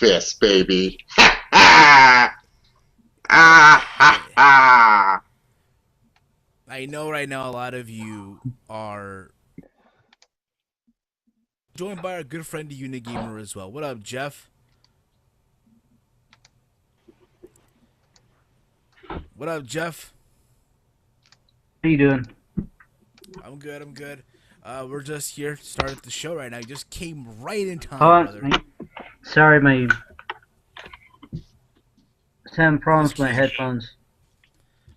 fist, baby. Ha ha! Ah ha ha! I know right now a lot of you are joined by our good friend the Unigamer as well. What up, Jeff? What up, Jeff? How you doing? I'm good. I'm good. We're just here to start the show right now. You just came right in time, brother. Sorry, my having problems with my headphones.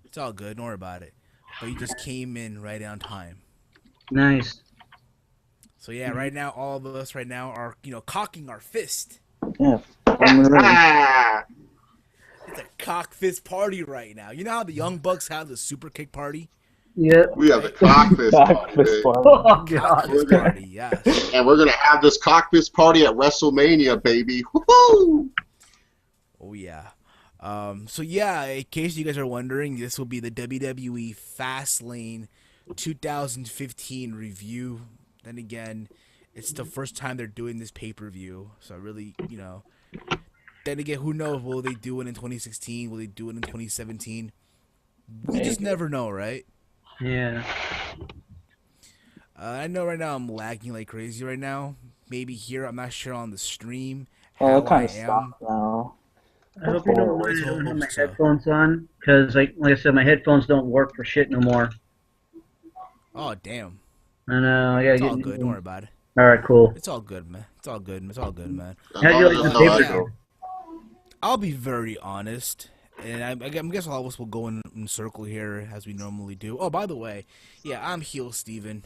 It's all good. Don't worry about it. But you just came in right on time. Nice. So yeah, right now all of us right now are cocking our fist. Yeah. It's a cock fist party right now. You know how the Young Bucks have the super kick party? Yeah. We have the cock fist party. Oh, God. Cock fist party, yes. And we're gonna have this cock fist party at WrestleMania, baby. Woohoo! Oh yeah. So yeah, in case you guys are wondering, this will be the WWE FASTLANE 2015 review. Then again, it's the first time they're doing this pay-per-view, so really, then again, who knows? Will they do it in 2016? Will they do it in 2017? We just never know, right? Yeah. I know right now I'm lagging like crazy right now. Maybe here, I'm not sure on the stream Oh, how it kind I of stopped now. I hope you don't mind I when I have my hope so. headphones on, because like I said, my headphones don't work for shit no more. Oh, damn. I know. I gotta It's get all new good. Don't ones. worry about it. All right, cool. It's all good, man. It's all good. It's all good, man. How'd you like the Yeah. pay-per-view? I'll be very honest, and I guess all of us will go in circle here as we normally do. Oh, by the way, yeah, I'm Heel Steven.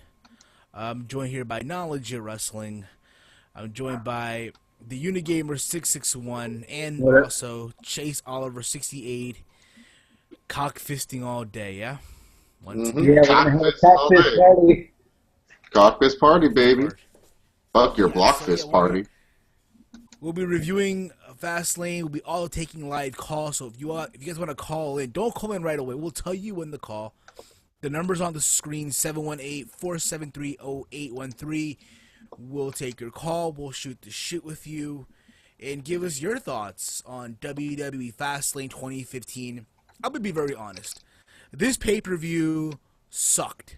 I'm joined here by Knowledge of Wrestling. I'm joined by the Unigamer 661 and What up? also Chase Oliver 68. Cock fisting all day, yeah. Once Mhm. Yeah, we're gonna have a cock fist party. Cock fist party, baby. again. Fuck your Yeah, block so, fist yeah, party. We'll be reviewing Fastlane. We'll be all taking live calls. So if you guys want to call in, don't call in right away. We'll tell you when to call. The number's on the screen: 718-473-0813. We'll take your call. We'll shoot the shit with you, and give us your thoughts on WWE Fastlane 2015. I'm gonna be very honest. This pay-per-view sucked.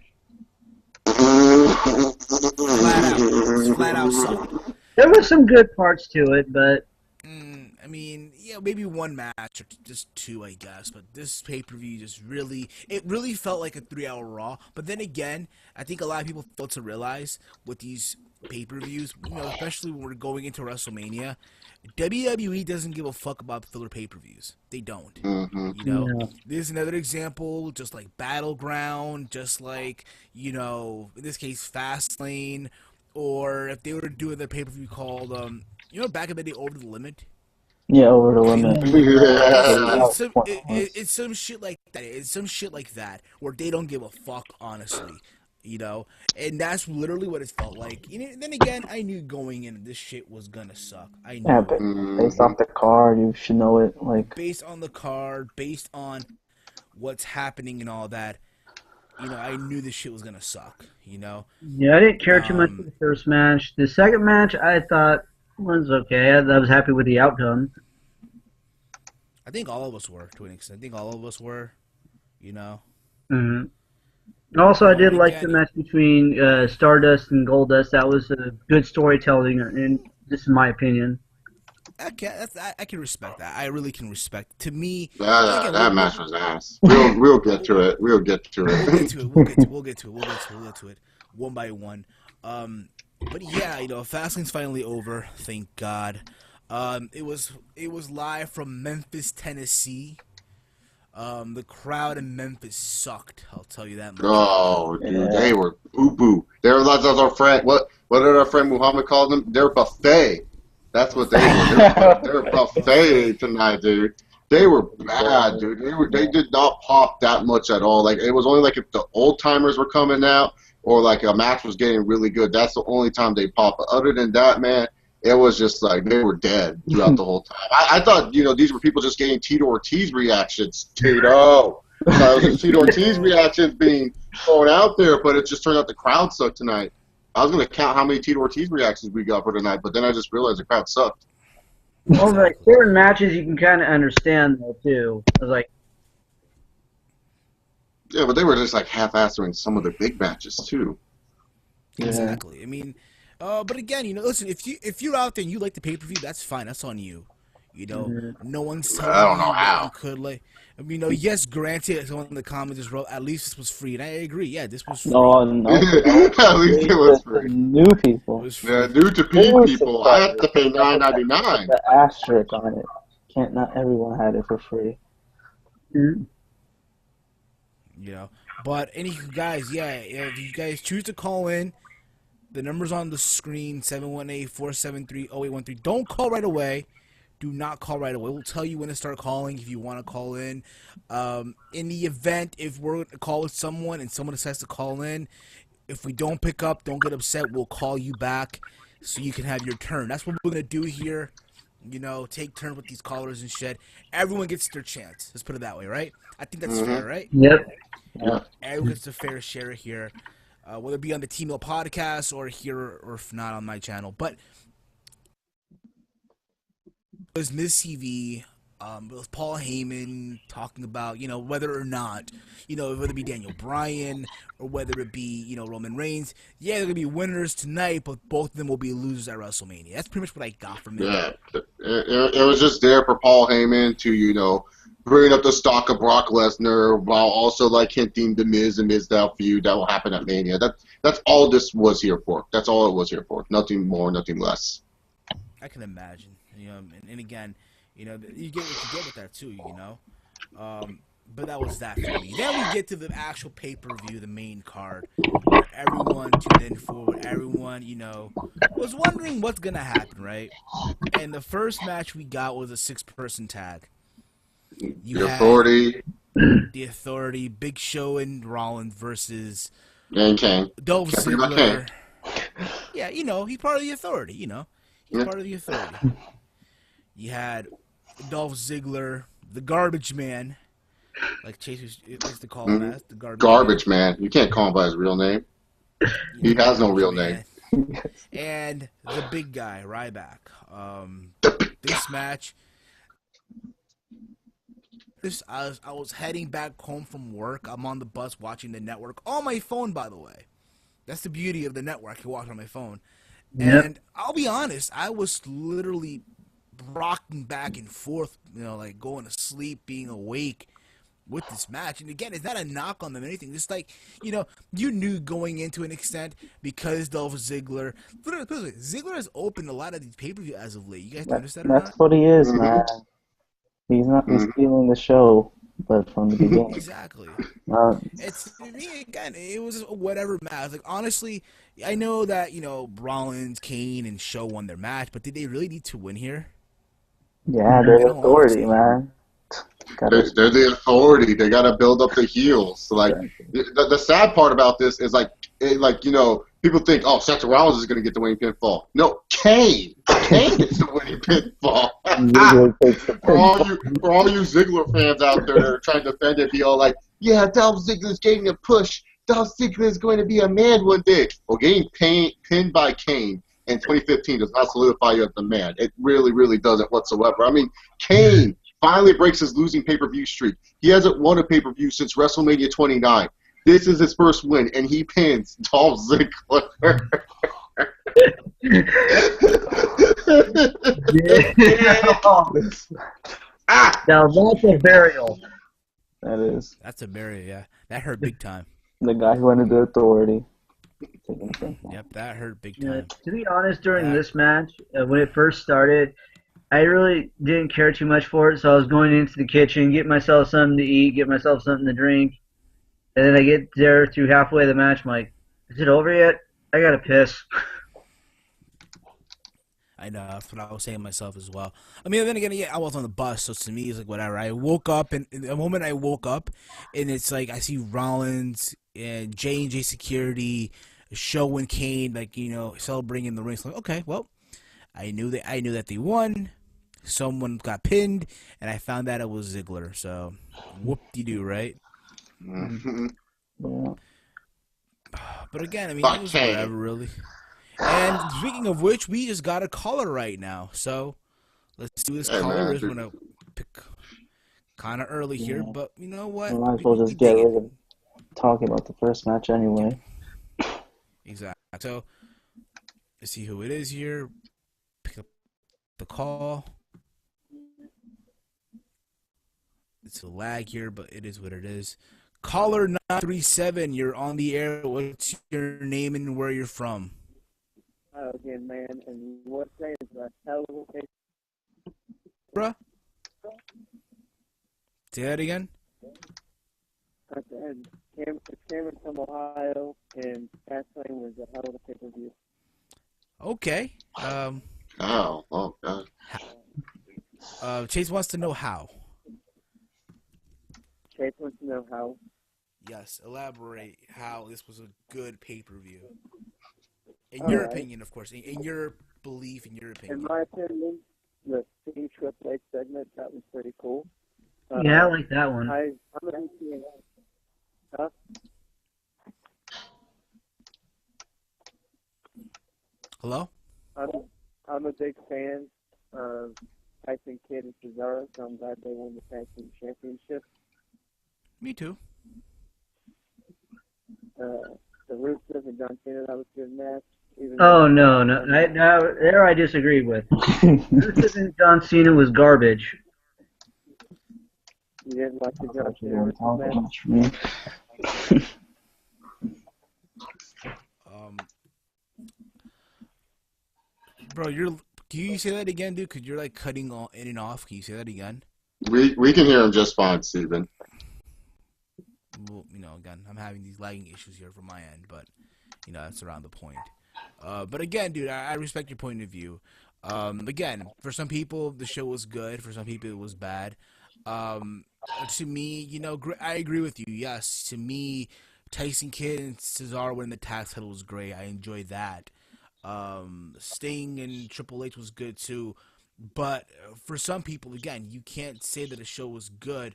Flat out sucked. There were some good parts to it, but I mean, yeah, maybe one match or just two, I guess. But this pay-per-view just really felt like a 3-hour Raw. But then again, I think a lot of people fail to realize with these pay-per-views, especially when we're going into WrestleMania, WWE doesn't give a fuck about filler pay-per-views. They don't. Mm-hmm. This is another example, just like Battleground, just like, in this case, Fastlane, or if they were doing the pay-per-view called, back in the day, Over the Limit. Yeah, over the limit. It's some shit like that. It's some shit like that where they don't give a fuck, honestly. And that's literally what it felt like. Then again, I knew going in this shit was gonna suck. I knew. Yeah, but based off the card, you should know it. Like based on the card, based on what's happening and all that, I knew this shit was gonna suck. yeah, I didn't care too much for the first match. The second match, I thought was okay. I was happy with the outcome. I think all of us were, to an extent. I think all of us were. Mm-hmm. Also, I did like the match between Stardust and Goldust. That was a good storytelling, and this is my opinion. I can respect that. I really can respect. To me, That match was ass. We'll get to it. We'll get to it. We'll get to it one by one. But yeah, Fastlane's finally over. Thank God. It was live from Memphis, Tennessee. The crowd in Memphis sucked. I'll tell you that much. Oh, dude, they were boo-boo. They were like our friend. What did our friend Muhammad call them? They're buffet. That's what they were. They're buffet tonight, dude. They were bad, dude. They did not pop that much at all. Like it was only like if the old timers were coming out or like a match was getting really good. That's the only time they pop. But other than that, man, it was just like they were dead throughout the whole time. I thought, these were people just getting Tito Ortiz reactions. Tito. So it was Tito Ortiz reactions being thrown out there, but it just turned out the crowd sucked tonight. I was going to count how many Tito Ortiz reactions we got for tonight, but then I just realized the crowd sucked. Well, like certain matches you can kind of understand though too. I was like, Yeah, but they were just like half-assing some of the big matches too. Yeah. Exactly. I mean, but again, listen, if you're out there and you like the pay-per-view, that's fine. That's on you. No one's I telling don't you know what you how. could like. I mean, yes, granted, someone in the comments just wrote, at least this was free, and I agree. Yeah, this was free. No, no. At least it was The free. new It people. was Yeah, free. due to They P were people, I have to pay $9.99. The asterisk on it. Not everyone had it for free. mm, But any guys, yeah, if you guys choose to call in, the number's on the screen, 718-473-0813. Don't call right away. Do not call right away. We'll tell you when to start calling if you want to call in. In the event, if we're going to call with someone and someone decides to call in, if we don't pick up, don't get upset. We'll call you back so you can have your turn. That's what we're going to do here. Take turns with these callers and shit. Everyone gets their chance. Let's put it that way, right? I think that's fair, right? yep. Yeah. Everyone gets a fair share here, whether it be on the Team Mill podcast or here, or if not on my channel. But it was Miz TV with Paul Heyman talking about, whether or not, whether it be Daniel Bryan or whether it be, Roman Reigns. Yeah, they're going to be winners tonight, but both of them will be losers at WrestleMania. That's pretty much what I got from it. Yeah. It was just there for Paul Heyman to, bring up the stock of Brock Lesnar while also like hinting the Miz and Mizdow feud that will happen at Mania. That's all this was here for. That's all it was here for. Nothing more, nothing less. I can imagine. And again, you get what you get with that too, but that was that for me. Then we get to the actual pay-per-view, the main card, where everyone tuned in for, everyone, was wondering what's going to happen, right? And the first match we got was a 6-person tag. The Authority. The Authority, Big Show and Rollins versus And Kane. Dolph Can't forget about Ziggler. Kane. Yeah, he's part of the Authority, He's part of the Authority. You had Dolph Ziggler, the Garbage Man, like Chase likes to call him as, the Garbage Man. You can't call him by his real name. He has no real name. And the big guy, Ryback. This match, I was heading back home from work. I'm on the bus watching the network on my phone, by the way. That's the beauty of the network. I can watch on my phone. Yep. And I'll be honest, I was literally rocking back and forth, like going to sleep, being awake with this match. And again, it's not a knock on them or anything. It's like, you knew going into an extent because Dolph Ziggler. Literally, Ziggler has opened a lot of these pay-per-view as of late. You guys notice that or not? That's what he is, man. He's not stealing the show, but from the beginning. Exactly. It's me again. It was whatever match. Like honestly, I know that Rollins, Kane, and Show won their match, but did they really need to win here? Yeah, they're the Authority, man. They're the Authority. They got to build up the heels. So, like the sad part about this is people think, oh, Seth Rollins is going to get the winning pinfall. No, Kane. Kane gets the winning pinfall. For all you Ziggler fans out there that are trying to defend it, be all like, yeah, Dolph Ziggler's getting a push. Dolph Ziggler is going to be a man one day. Well, getting pinned by Kane in 2015 does not solidify you as the man. It really, really doesn't whatsoever. I mean, Kane finally breaks his losing pay-per-view streak. He hasn't won a pay-per-view since WrestleMania 29. This is his first win, and he pins Dolph Ziggler. Now that's a burial. That is. That's a burial, yeah. That hurt big time. The guy who wanted the Authority. Yep, that hurt big Yeah, time. to be honest, during this match, when it first started, I really didn't care too much for it, so I was going into the kitchen, get myself something to eat, get myself something to drink, and then I get there through halfway of the match, I'm like, is it over yet? I gotta piss. I know, that's what I was saying to myself as well. I mean, then again, yeah, I was on the bus, so to me, it's like whatever. I woke up, and the moment I woke up, and it's like I see Rollins and J&J Security, Show and Kane, like, celebrating in the ring. So like, okay, well, I knew that they won. Someone got pinned, and I found out it was Ziggler. So, whoop-de-doo, right? Mm-hmm. But again, I mean, it was whatever, really. And speaking of which, we just got a caller right now. So, Let's do this Hey, caller. man, We're going to pick kind of early here, Yeah. but you know what? We might as We, well we just get dig it. rid of talking about the first match anyway. Exactly. So let's see who it is here. Pick up the call. It's a lag here, but it is what it is. Caller 937, you're on the air. What's your name and where you're from? Again, man, and what day is a hell of a day. Bruh? Say that again? I said, Cameron from Ohio, and FASTLANE was a hell of a pay-per-view. Okay. oh, God. Chase wants to know how. Chase wants to know how. Yes, elaborate how this was a good pay-per-view. In your opinion, of course. In your belief, in your opinion. In my opinion, the Team Triple H segment, that was pretty cool. Yeah, I like that one. I'm a big fan. Huh? Hello? I'm a big fan of Tyson Kidd and Cesaro, so I'm glad they won the tag team championship. Me too. The Rusev and John Cena, that was a good match. Oh, no. There I disagree with. Rusev and John Cena was garbage. You didn't like the John Actually, Cena don't talk match? much for me. Bro, can you say that again, dude? Because you're like cutting all in and off. Can you say that again? We can hear him just fine, Steven. Well, again, I'm having these lagging issues here from my end, but that's around the point. But again, dude, I respect your point of view. Again, for some people the show was good. For some people it was bad. To me, I agree with you. Yes, to me, Tyson Kidd and Cesaro winning the tag title was great. I enjoyed that. Sting and Triple H was good too. But for some people, again, you can't say that a show was good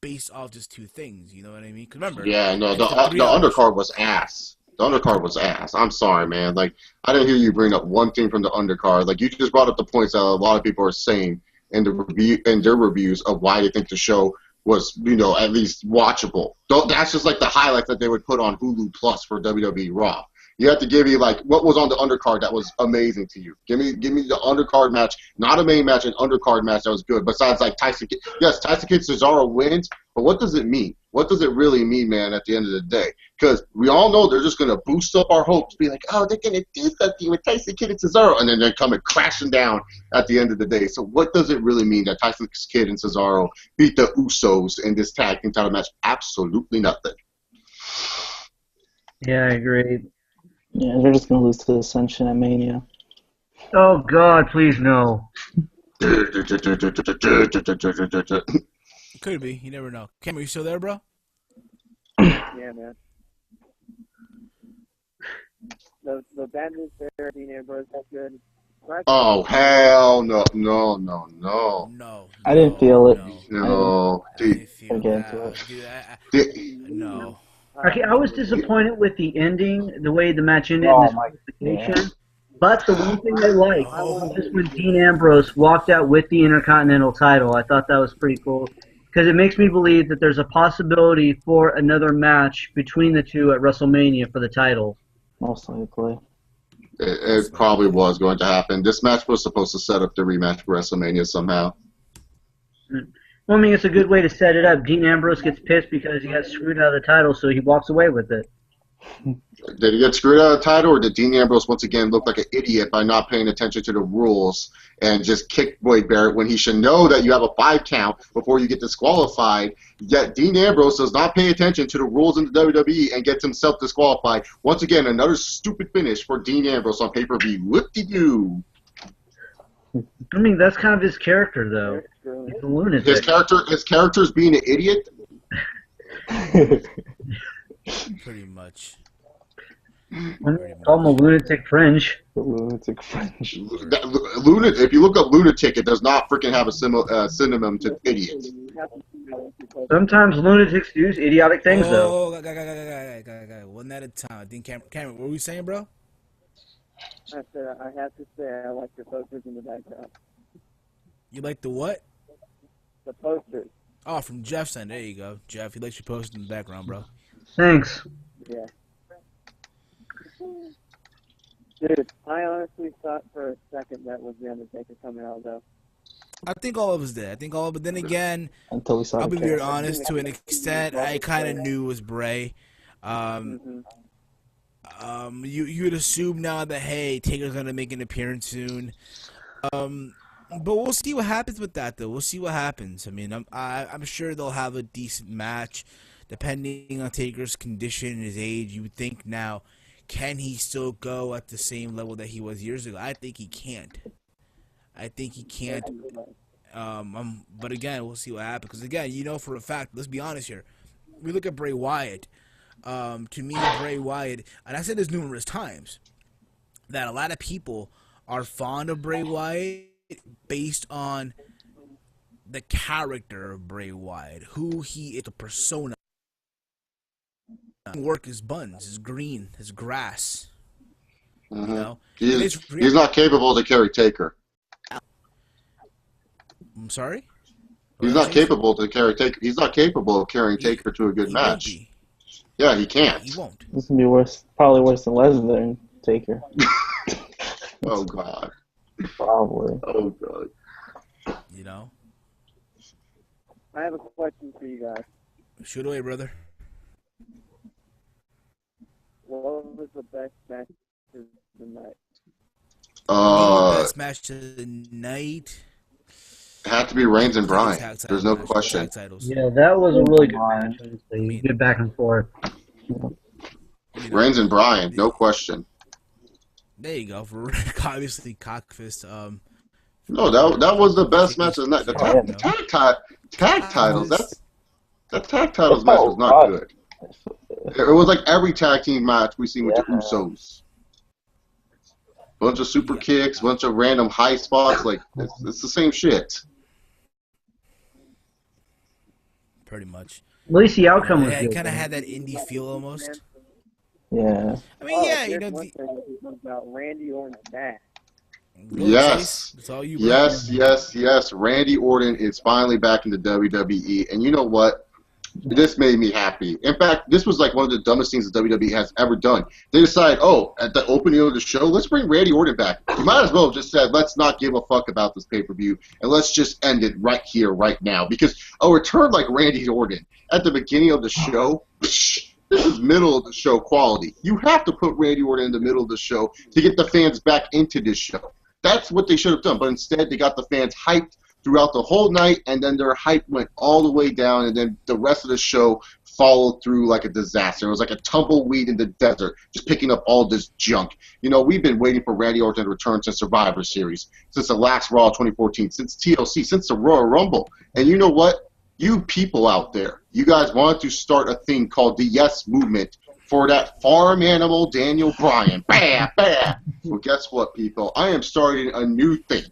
based off just two things. You know what I mean? 'Cause remember, Yeah, no, it's the a 3 hour undercard show. was ass. The undercard was ass. I'm sorry, man. Like, I didn't hear you bring up one thing from the undercard. Like, you just brought up the points that a lot of people are saying in their reviews of why they think the show was, at least watchable. That's just like the highlights that they would put on Hulu Plus for WWE Raw. You have to give me like what was on the undercard that was amazing to you. Give me the undercard match, not a main match, an undercard match that was good. Besides like Tyson Kidd, yes, Tyson Kidd Cesaro wins, but what does it mean? What does it really mean, man? At the end of the day, because we all know they're just gonna boost up our hopes, be like, oh, they're gonna do something with Tyson Kidd and Cesaro, and then they're coming crashing down at the end of the day. So what does it really mean that Tyson Kidd and Cesaro beat the Usos in this tag team title match? Absolutely nothing. Yeah, I agree. Yeah, they're just gonna lose to Ascension at Mania. Oh, God, please no. Could be. You never know. Cam, are you still there, bro? Yeah, man. The bad news there, Dean Ambrose, that's good. Oh, hell no. No. I didn't feel it. No. I didn't feel Get into that. it. Dude, no. Okay, I was disappointed with the ending, the way the match ended, Oh, and my- disqualification. But the one thing I liked Oh. was just when Dean Ambrose walked out with the Intercontinental title. I thought that was pretty cool because it makes me believe that there's a possibility for another match between the two at WrestleMania for the title. Most likely. It probably was going to happen. This match was supposed to set up the rematch for WrestleMania somehow. Well, I mean, it's a good way to set it up. Dean Ambrose gets pissed because he got screwed out of the title, so he walks away with it. Did he get screwed out of the title, or did Dean Ambrose once again look like an idiot by not paying attention to the rules and just kick Wade Barrett when he should know that you have a 5 count before you get disqualified? Yet Dean Ambrose does not pay attention to the rules in the WWE and gets himself disqualified. Once again, another stupid finish for Dean Ambrose on pay-per-view. Whoop-de-doo. I mean, that's kind of his character, though. He's a lunatic. His character's being an idiot. Pretty much. Call him a lunatic fringe. Lunatic French. If you look up lunatic, it does not freaking have a synonym to idiot. Sometimes lunatics do idiotic things, though. Oh, guy. One at a time. I think Cameron, what were we saying, bro? I said, I have to say, I like the posters in the background. You like the what? The posters. Oh, from Jeff's end. There you go, Jeff. He likes your post in the background, bro. Thanks. Yeah. Dude, I honestly thought for a second that was the Undertaker coming out, though. I think all of us did. But then again, Until we saw I'll the be very character. honest. To an extent, I kind of knew it was Bray. You'd assume now that, hey, Taker's gonna make an appearance soon. But we'll see what happens with that, though. We'll see what happens. I mean, I'm sure they'll have a decent match, depending on Taker's condition and his age. You would think now, can he still go at the same level that he was years ago? I think he can't. But again, we'll see what happens. Because again, you know for a fact, let's be honest here. We look at Bray Wyatt. To me, Bray Wyatt, and I said this numerous times, that a lot of people are fond of Bray Wyatt based on the character of Bray Wyatt, who he is, a persona. Work his buns, his green, his grass. You know, he's not capable to carry Taker. I'm sorry. He's not capable to carry Taker. He's not capable of carrying Taker to a good match. Yeah, he can't. He won't. This will be worse. Probably worse than Lesnar and Taker. Oh God. Probably. Oh God. You know. I have a question for you guys. Shoot away, brother. What was the best match of the night? Best match of the night. Had to be Reigns and Bryan. There's no question. Yeah, that was a really good match. Honestly, good back and forth. Reigns and Bryan, no question. There you go. For obviously Cockfist. No, that was the best match of the night. The tag titles. That tag titles match was not good. It was like every tag team match we seen with the Usos. Bunch of super kicks, bunch of random high spots. Like it's the same shit. Pretty much. At least the outcome was good. It kind of had that indie feel almost. Yeah. I mean, yeah, you know. One thing about Randy Orton's back. Yes. That's all you Yes. Randy Orton is finally back in the WWE, and you know what? This made me happy. In fact, this was like one of the dumbest things that WWE has ever done. They decided, at the opening of the show, let's bring Randy Orton back. You might as well have just said, let's not give a fuck about this pay-per-view, and let's just end it right here, right now. Because a return like Randy Orton at the beginning of the show, this is middle of the show quality. You have to put Randy Orton in the middle of the show to get the fans back into this show. That's what they should have done, but instead they got the fans hyped throughout the whole night, and then their hype went all the way down, and then the rest of the show followed through like a disaster. It was like a tumbleweed in the desert, just picking up all this junk. You know, we've been waiting for Randy Orton to return since Survivor Series, since the last Raw 2014, since TLC, since the Royal Rumble. And you know what? You people out there, you guys wanted to start a thing called the Yes Movement for that farm animal Daniel Bryan. Bam, bam. Well, guess what, people? I am starting a new thing.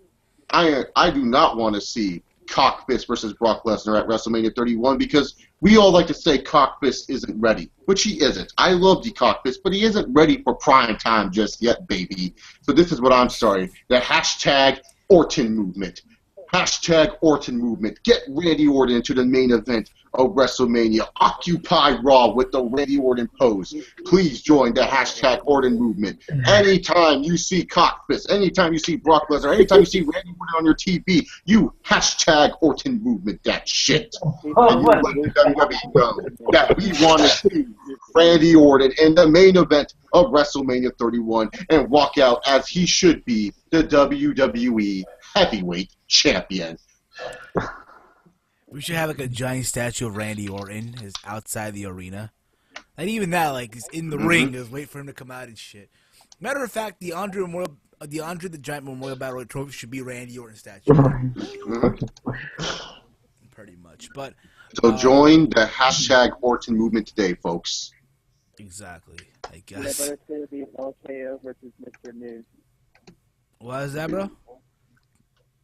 I do not want to see Cockfist versus Brock Lesnar at WrestleMania 31 because we all like to say Cockfist isn't ready, which he isn't. I love the Cockfist, but he isn't ready for prime time just yet, baby. So this is what I'm starting, the hashtag Orton movement. Hashtag Orton movement. Get Randy Orton into the main event of WrestleMania. Occupy Raw with the Randy Orton pose. Please join the hashtag Orton movement. Anytime you see Cockfist, anytime you see Brock Lesnar, anytime you see Randy Orton on your TV, you hashtag Orton movement that shit. And you let the WWE know that we want to see Randy Orton in the main event of WrestleMania 31 and walk out as he should be the WWE Heavyweight Champion. We should have like a giant statue of Randy Orton is outside the arena. And even that, like, is in the ring, just wait for him to come out and shit. Matter of fact, the Andre the Giant Memorial Battle Royal Trophy should be Randy Orton statue. Pretty much. But so join the hashtag Orton movement today, folks. Exactly. I Yeah, guess. but it's going to be RKO versus Mr. News. What is that, bro?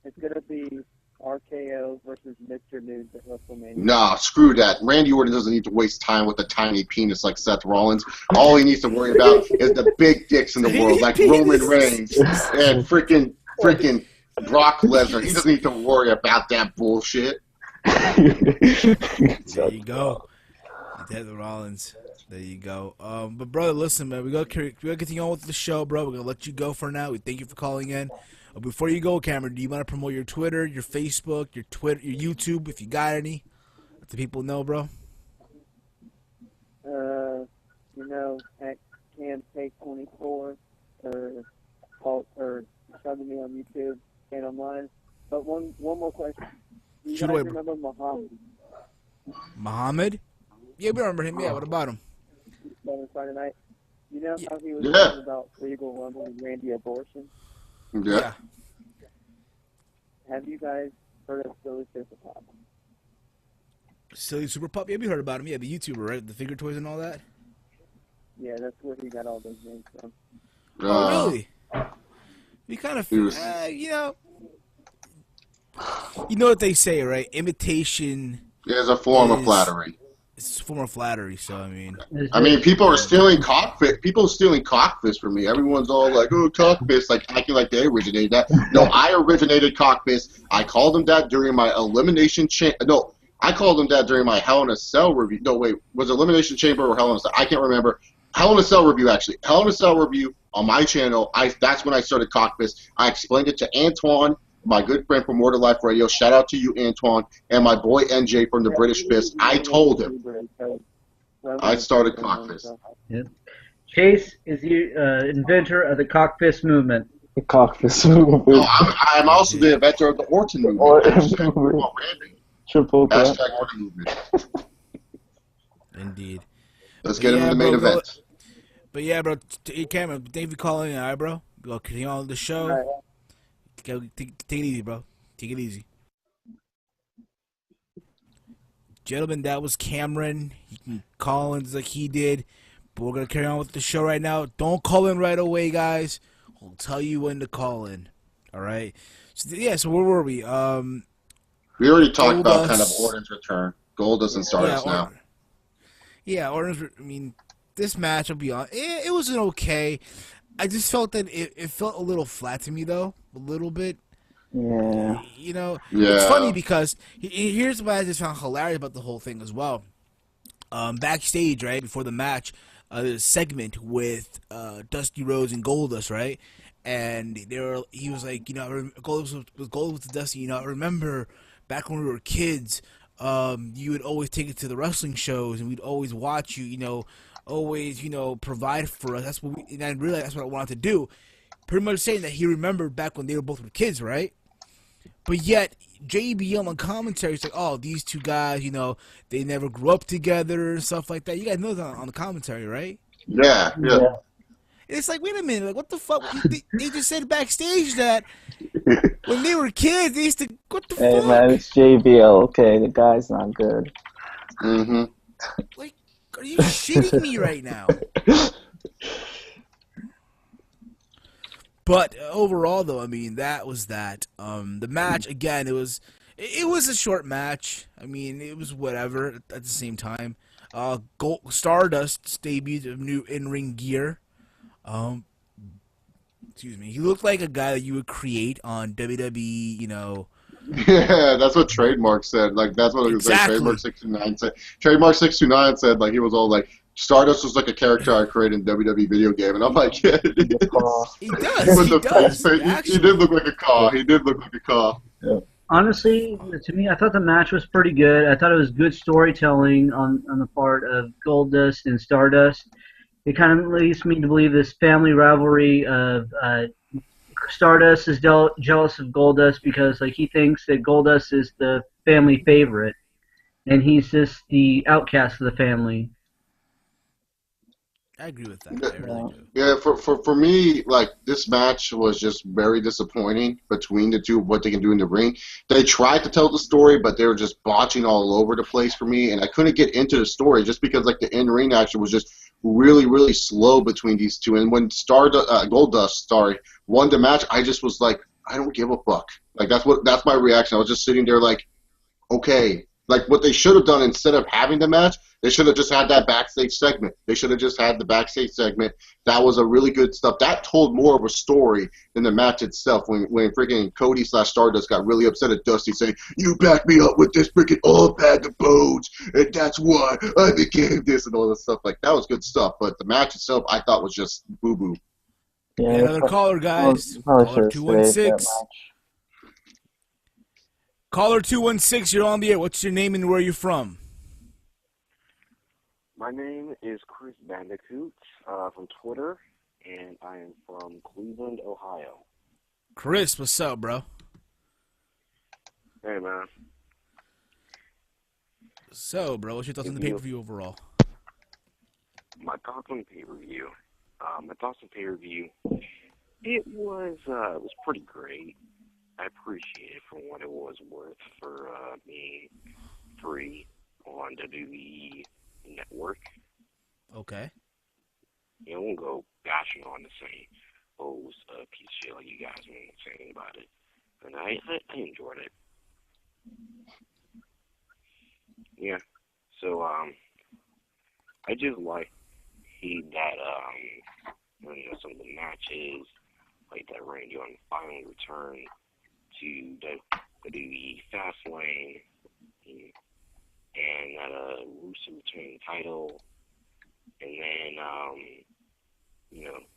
It's going to be RKO versus Mr. News at WrestleMania. Nah, screw that. Randy Orton doesn't need to waste time with a tiny penis like Seth Rollins. All he needs to worry about is the big dicks in the world, like Roman Reigns and freaking Brock Lesnar, he doesn't need to worry about that bullshit. There you go. Seth Rollins. There you go. But brother, listen, man, we gotta continue on with the show, bro. We're gonna let you go for now. We thank you for calling in. Before you go, Cameron, do you want to promote your Twitter, your Facebook, your YouTube, if you got any? Let the people know, bro. At CamTake24 or subscribe me on YouTube and online. But one more question. Do you guys remember Muhammad? Muhammad? Yeah, we remember him. Yeah, what about him? On Friday night. You know how he was talking about Regal Rumble and Randy abortion? Yeah. Have you guys heard of Silly Super Pop? Silly Super Pop? Yeah, we heard about him. Yeah, the YouTuber, right? The figure toys and all that? Yeah, that's where he got all those names from. Oh, really? We kind of, you know what they say, right? Imitation is a form of flattery. It's a form of flattery, so I mean, people are stealing cockpit. People are stealing cockpits from me. Everyone's all like, "Oh, cockpits," like acting like they originated that. No, I originated cockpits. I called them that during my elimination No, I called them that during my Hell in a Cell review. No, wait, was it Elimination Chamber or Hell in a Cell? I can't remember. Hell in a Cell review, actually. Hell in a Cell review on my channel. That's when I started cockpits. I explained it to Antoine, my good friend from More to Life Radio. Shout out to you, Antoine, and my boy NJ from the British Fist. I told him I started cockpits. Yep. Chase is the inventor of the cockfist movement. The cockfist movement. No, I'm also the inventor of the Orton movement. Triple Hashtag Orton movement. Indeed. Let's get into the main event. But yeah, bro, Cameron, thank you for calling in, all right, bro? We'll continue on the show. Right. Take it easy, bro. Take it easy. Gentlemen, that was Cameron. He can call in like he did. But we're going to carry on with the show right now. Don't call in right away, guys. We'll tell you when to call in. All right? So, yeah, so where were we? We already talked about kind of Orton's return. Goldust and Stardust now. Yeah, Orton's, I mean, this match, I'll be honest, it was an okay. I just felt that it felt a little flat to me, though. A little bit. Yeah. It's funny because here's what I just found hilarious about the whole thing as well. Backstage, right, before the match, there's a segment with Dusty Rhodes and Goldust, right? And he was like, Goldust was to Dusty, I remember back when we were kids, you would always take it to the wrestling shows, and we'd always watch you, always, provide for us. That's what and I realized that's what I wanted to do. Pretty much saying that he remembered back when they were both kids, right? But yet, JBL on commentary is like, oh, these two guys, they never grew up together and stuff like that. You guys know that on the commentary, right? Yeah. It's like, wait a minute, like, what the fuck? They just said backstage that when they were kids, they used to, what the fuck? Hey, man, it's JBL, okay? The guy's not good. Mm-hmm. Like, are you shitting me right now? But overall, though, I mean, that was that. The match, again, it was a short match. I mean, it was whatever at the same time. Stardust debuted of new in-ring gear. Excuse me. He looked like a guy that you would create on WWE, Yeah, that's what Trademark said. Like, that's what it was like. Trademark 629 said. Trademark 629 said, like, he was all like, Stardust was like a character I created in WWE video game, and I'm like, yeah, it is. He does. He did look like a car. He did look like a car. Yeah. Honestly, to me, I thought the match was pretty good. I thought it was good storytelling on the part of Goldust and Stardust. It kind of leads me to believe this family rivalry of Stardust is jealous of Goldust because he thinks that Goldust is the family favorite, and he's just the outcast of the family. I agree with that. I really do. Yeah, for me, this match was just very disappointing between the two, what they can do in the ring. They tried to tell the story, but they were just botching all over the place for me, and I couldn't get into the story just because, the in-ring action was just really, really slow between these two. And when Goldust won the match, I just was like, I don't give a fuck. That's my reaction. I was just sitting there like, okay, Like, what they should have done instead of having the match, they should have just had that backstage segment. They should have just had the backstage segment. That was a really good stuff. That told more of a story than the match itself. When freaking Cody / Stardust got really upset at Dusty saying, "You backed me up with this freaking old bag of bones, and that's why I became this," and all this stuff. Like, that was good stuff. But the match itself, I thought was just boo-boo. Yeah, Another caller, guys. Probably Caller should have saved that 216. match. Caller 216, you're on the air. What's your name and where are you from? My name is Chris Bandicoot from Twitter, and I am from Cleveland, Ohio. Chris, what's up, bro? Hey, man. So, bro, what's your thoughts on the pay-per-view overall? My thoughts on pay-per-view. It was pretty great. I appreciate it for what it was worth for being free on WWE Network. Okay. You won't go bashing on the same, oh, it's a piece of shit like you guys won't say anything about it. And I enjoyed it. Yeah. So, I just like that, some of the matches, like that Randy Orton finally returned to the WWE FASTLANE, and that Rusev retaining the title, and then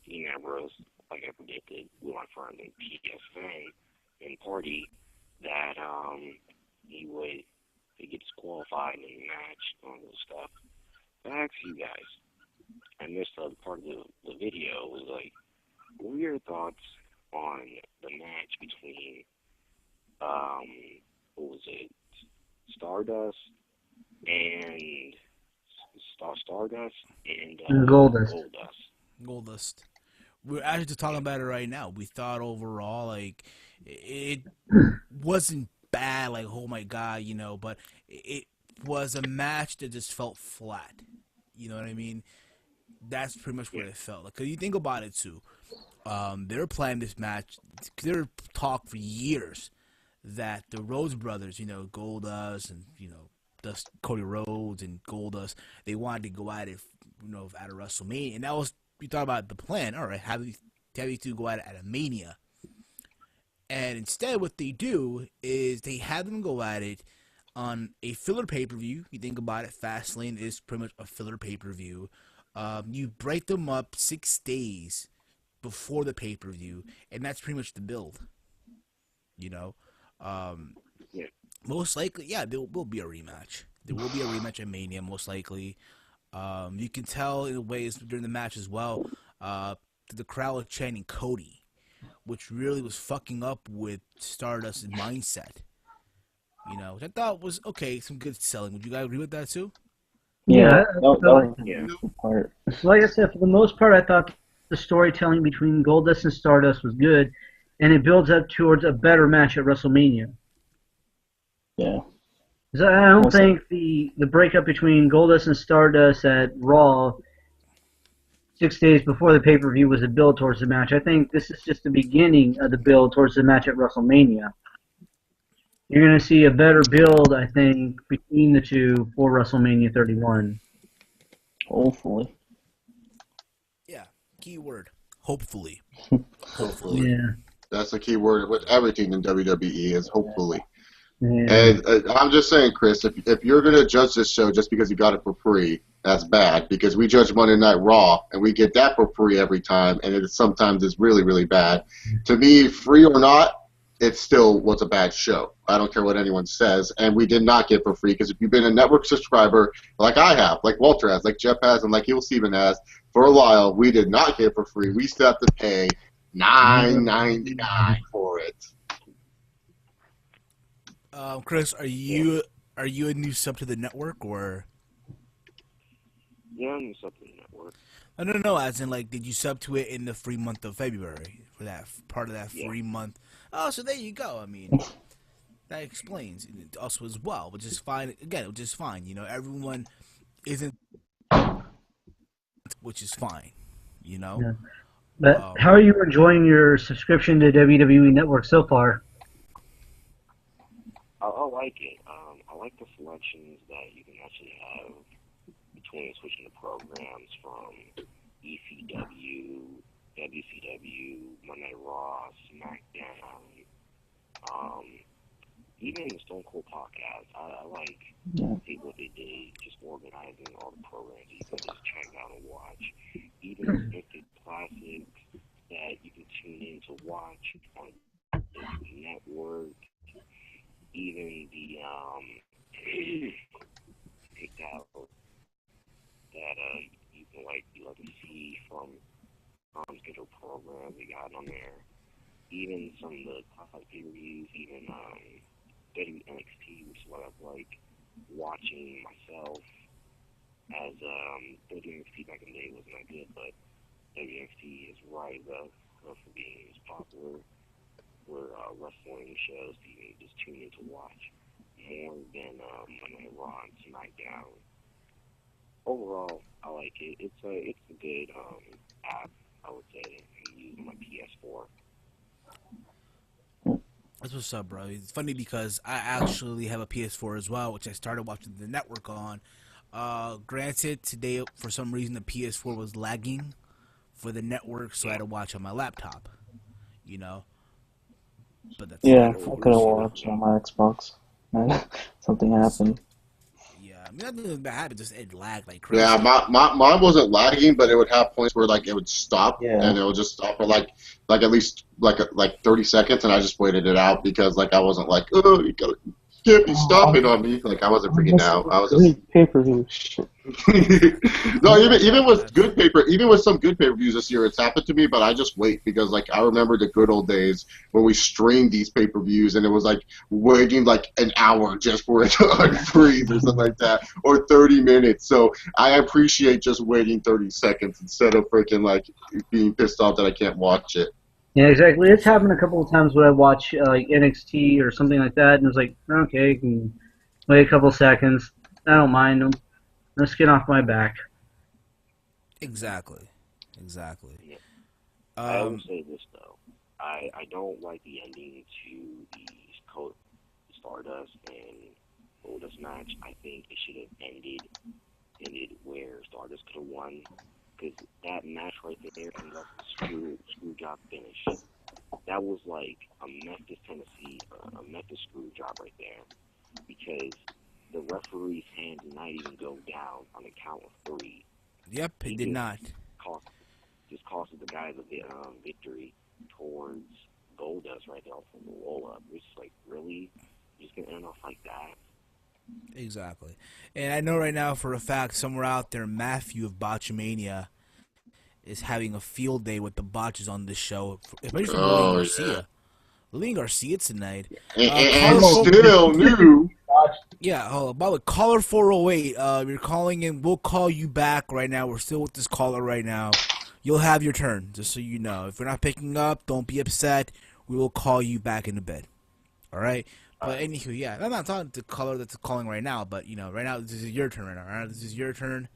Dean Ambrose, like I predicted, with my friend in PSN and Party, that he get disqualified in the match and all this stuff. But I asked you guys, I missed the part of the video, was like, what were your thoughts on the match between what was it, Stardust and Goldust. Goldust. We're actually just talking about it right now. We thought overall, like, it wasn't bad, like, oh my god, but it was a match that just felt flat. You know what I mean? That's pretty much what it felt like. Because you think about it, too. They were playing this match. There were talk for years that the Rhodes brothers, Goldust and, Cody Rhodes and Goldust, they wanted to go at it, at a WrestleMania. And that was, you thought about the plan. All right, have these two go at it at a Mania. And instead, what they do is they have them go at it on a filler pay-per-view. You think about it, Fastlane is pretty much a filler pay-per-view. You break them up 6 days before the pay-per-view, and that's pretty much the build. Most likely, yeah, there will be a rematch. There will be a rematch at Mania, most likely. You can tell in ways during the match as well, the crowd was chanting Cody, which really was fucking up with Stardust's mindset. Which I thought was, okay, some good selling. Would you guys agree with that, too? Yeah. Yeah. Part. Like I said, for the most part, I thought the storytelling between Goldust and Stardust was good, and it builds up towards a better match at WrestleMania. Yeah. 'Cause I don't think the breakup between Goldust and Stardust at Raw 6 days before the pay-per-view was a build towards the match. I think this is just the beginning of the build towards the match at WrestleMania. You're going to see a better build, I think, between the two for WrestleMania 31. Hopefully. Yeah, key word. Hopefully. Hopefully. Yeah. That's the key word with everything in WWE is hopefully. Yeah. And I'm just saying, Chris, if you're going to judge this show just because you got it for free, that's bad. Because we judge Monday Night Raw, and we get that for free every time, and it sometimes is really, really bad. To me, free or not, it still was a bad show. I don't care what anyone says. And we did not get for free because if you've been a network subscriber, like I have, like Walter has, like Jeff has, and like Evil Steven has, for a while, we did not get for free. We still have to pay $9.99 for it. Chris, are you a new sub to the network, or? Yeah, I'm new sub to the network. No, as in, like, did you sub to it in the free month of February for that part of that free month? Oh, so there you go. I mean, that explains it also as well, which is fine. Again, which is fine. Everyone isn't, which is fine. Yeah. But how are you enjoying your subscription to WWE Network so far? I like it. I like the selections that you can actually have between switching the programs from ECW, WCW, Monday Night Raw, SmackDown, even the Stone Cold podcast. I like what they did, just organizing all the programs you can just check out and watch. Even the scripted classics that you can tune in to watch on the network. Even the picked out that you like to see from scheduled programs they got on there. Even some of the classic pay-per-views, even NXT, which is what I like watching myself. As WXT back in the day wasn't that good, but WXT is rise up for being as popular. Where wrestling shows you can just tune in to watch more than Monday Night Raw and SmackDown. Overall, I like it. It's a good app, I would say, to use on my PS4. That's what's up, bro. It's funny because I actually have a PS4 as well, which I started watching the network on. Granted, today for some reason the PS4 was lagging for the network, so I had to watch on my laptop. You know. But that's I could have watched on my Xbox. Something happened. Yeah, I mean, nothing bad happened. Just it lagged like crazy. Yeah, mine wasn't lagging, but it would have points where like it would stop, and it would just stop for like at least like 30 seconds, and I just waited it out because like I wasn't like, oh, you can't be stopping on me. Like I wasn't freaking out. I was just pay-per-view. No, even with good even with some good pay-per-views this year, it's happened to me. But I just wait because like I remember the good old days when we streamed these pay-per-views, and it was like waiting like an hour just for it to unfreeze or something like that, or 30 minutes. So I appreciate just waiting 30 seconds instead of freaking like being pissed off that I can't watch it. Yeah, exactly. It's happened a couple of times when I watch like NXT or something like that, and it's like, okay, you can wait a couple seconds. I don't mind them. Let's get off my back. Exactly. Yeah. I will say this though, I don't like the ending to the Code Stardust and Goldust match. I think it should have ended where Stardust could have won. Because that match right there ended up screw job finish. That was like a Memphis, Tennessee, a Memphis screw job right there. Because the referee's hand did not even go down on the count of 3. Yep, it did not. Just costed the guys a victory towards Goldust right there from the roll-up. It's like, really? You're just going to end off like that? Exactly. And I know right now for a fact somewhere out there, Matthew of Botchamania is having a field day with the botches on this show, especially from Lillian Garcia. Lillian Garcia tonight. And still new. Yeah, by the way, caller 408, you're calling in. We'll call you back right now. We're still with this caller right now. You'll have your turn, just so you know. If we're not picking up, don't be upset. We will call you back in a bit. All right? But anywho, yeah, I'm not talking to the caller that's calling right now, but, you know, right now, this is your turn right now, all right? This is your turn.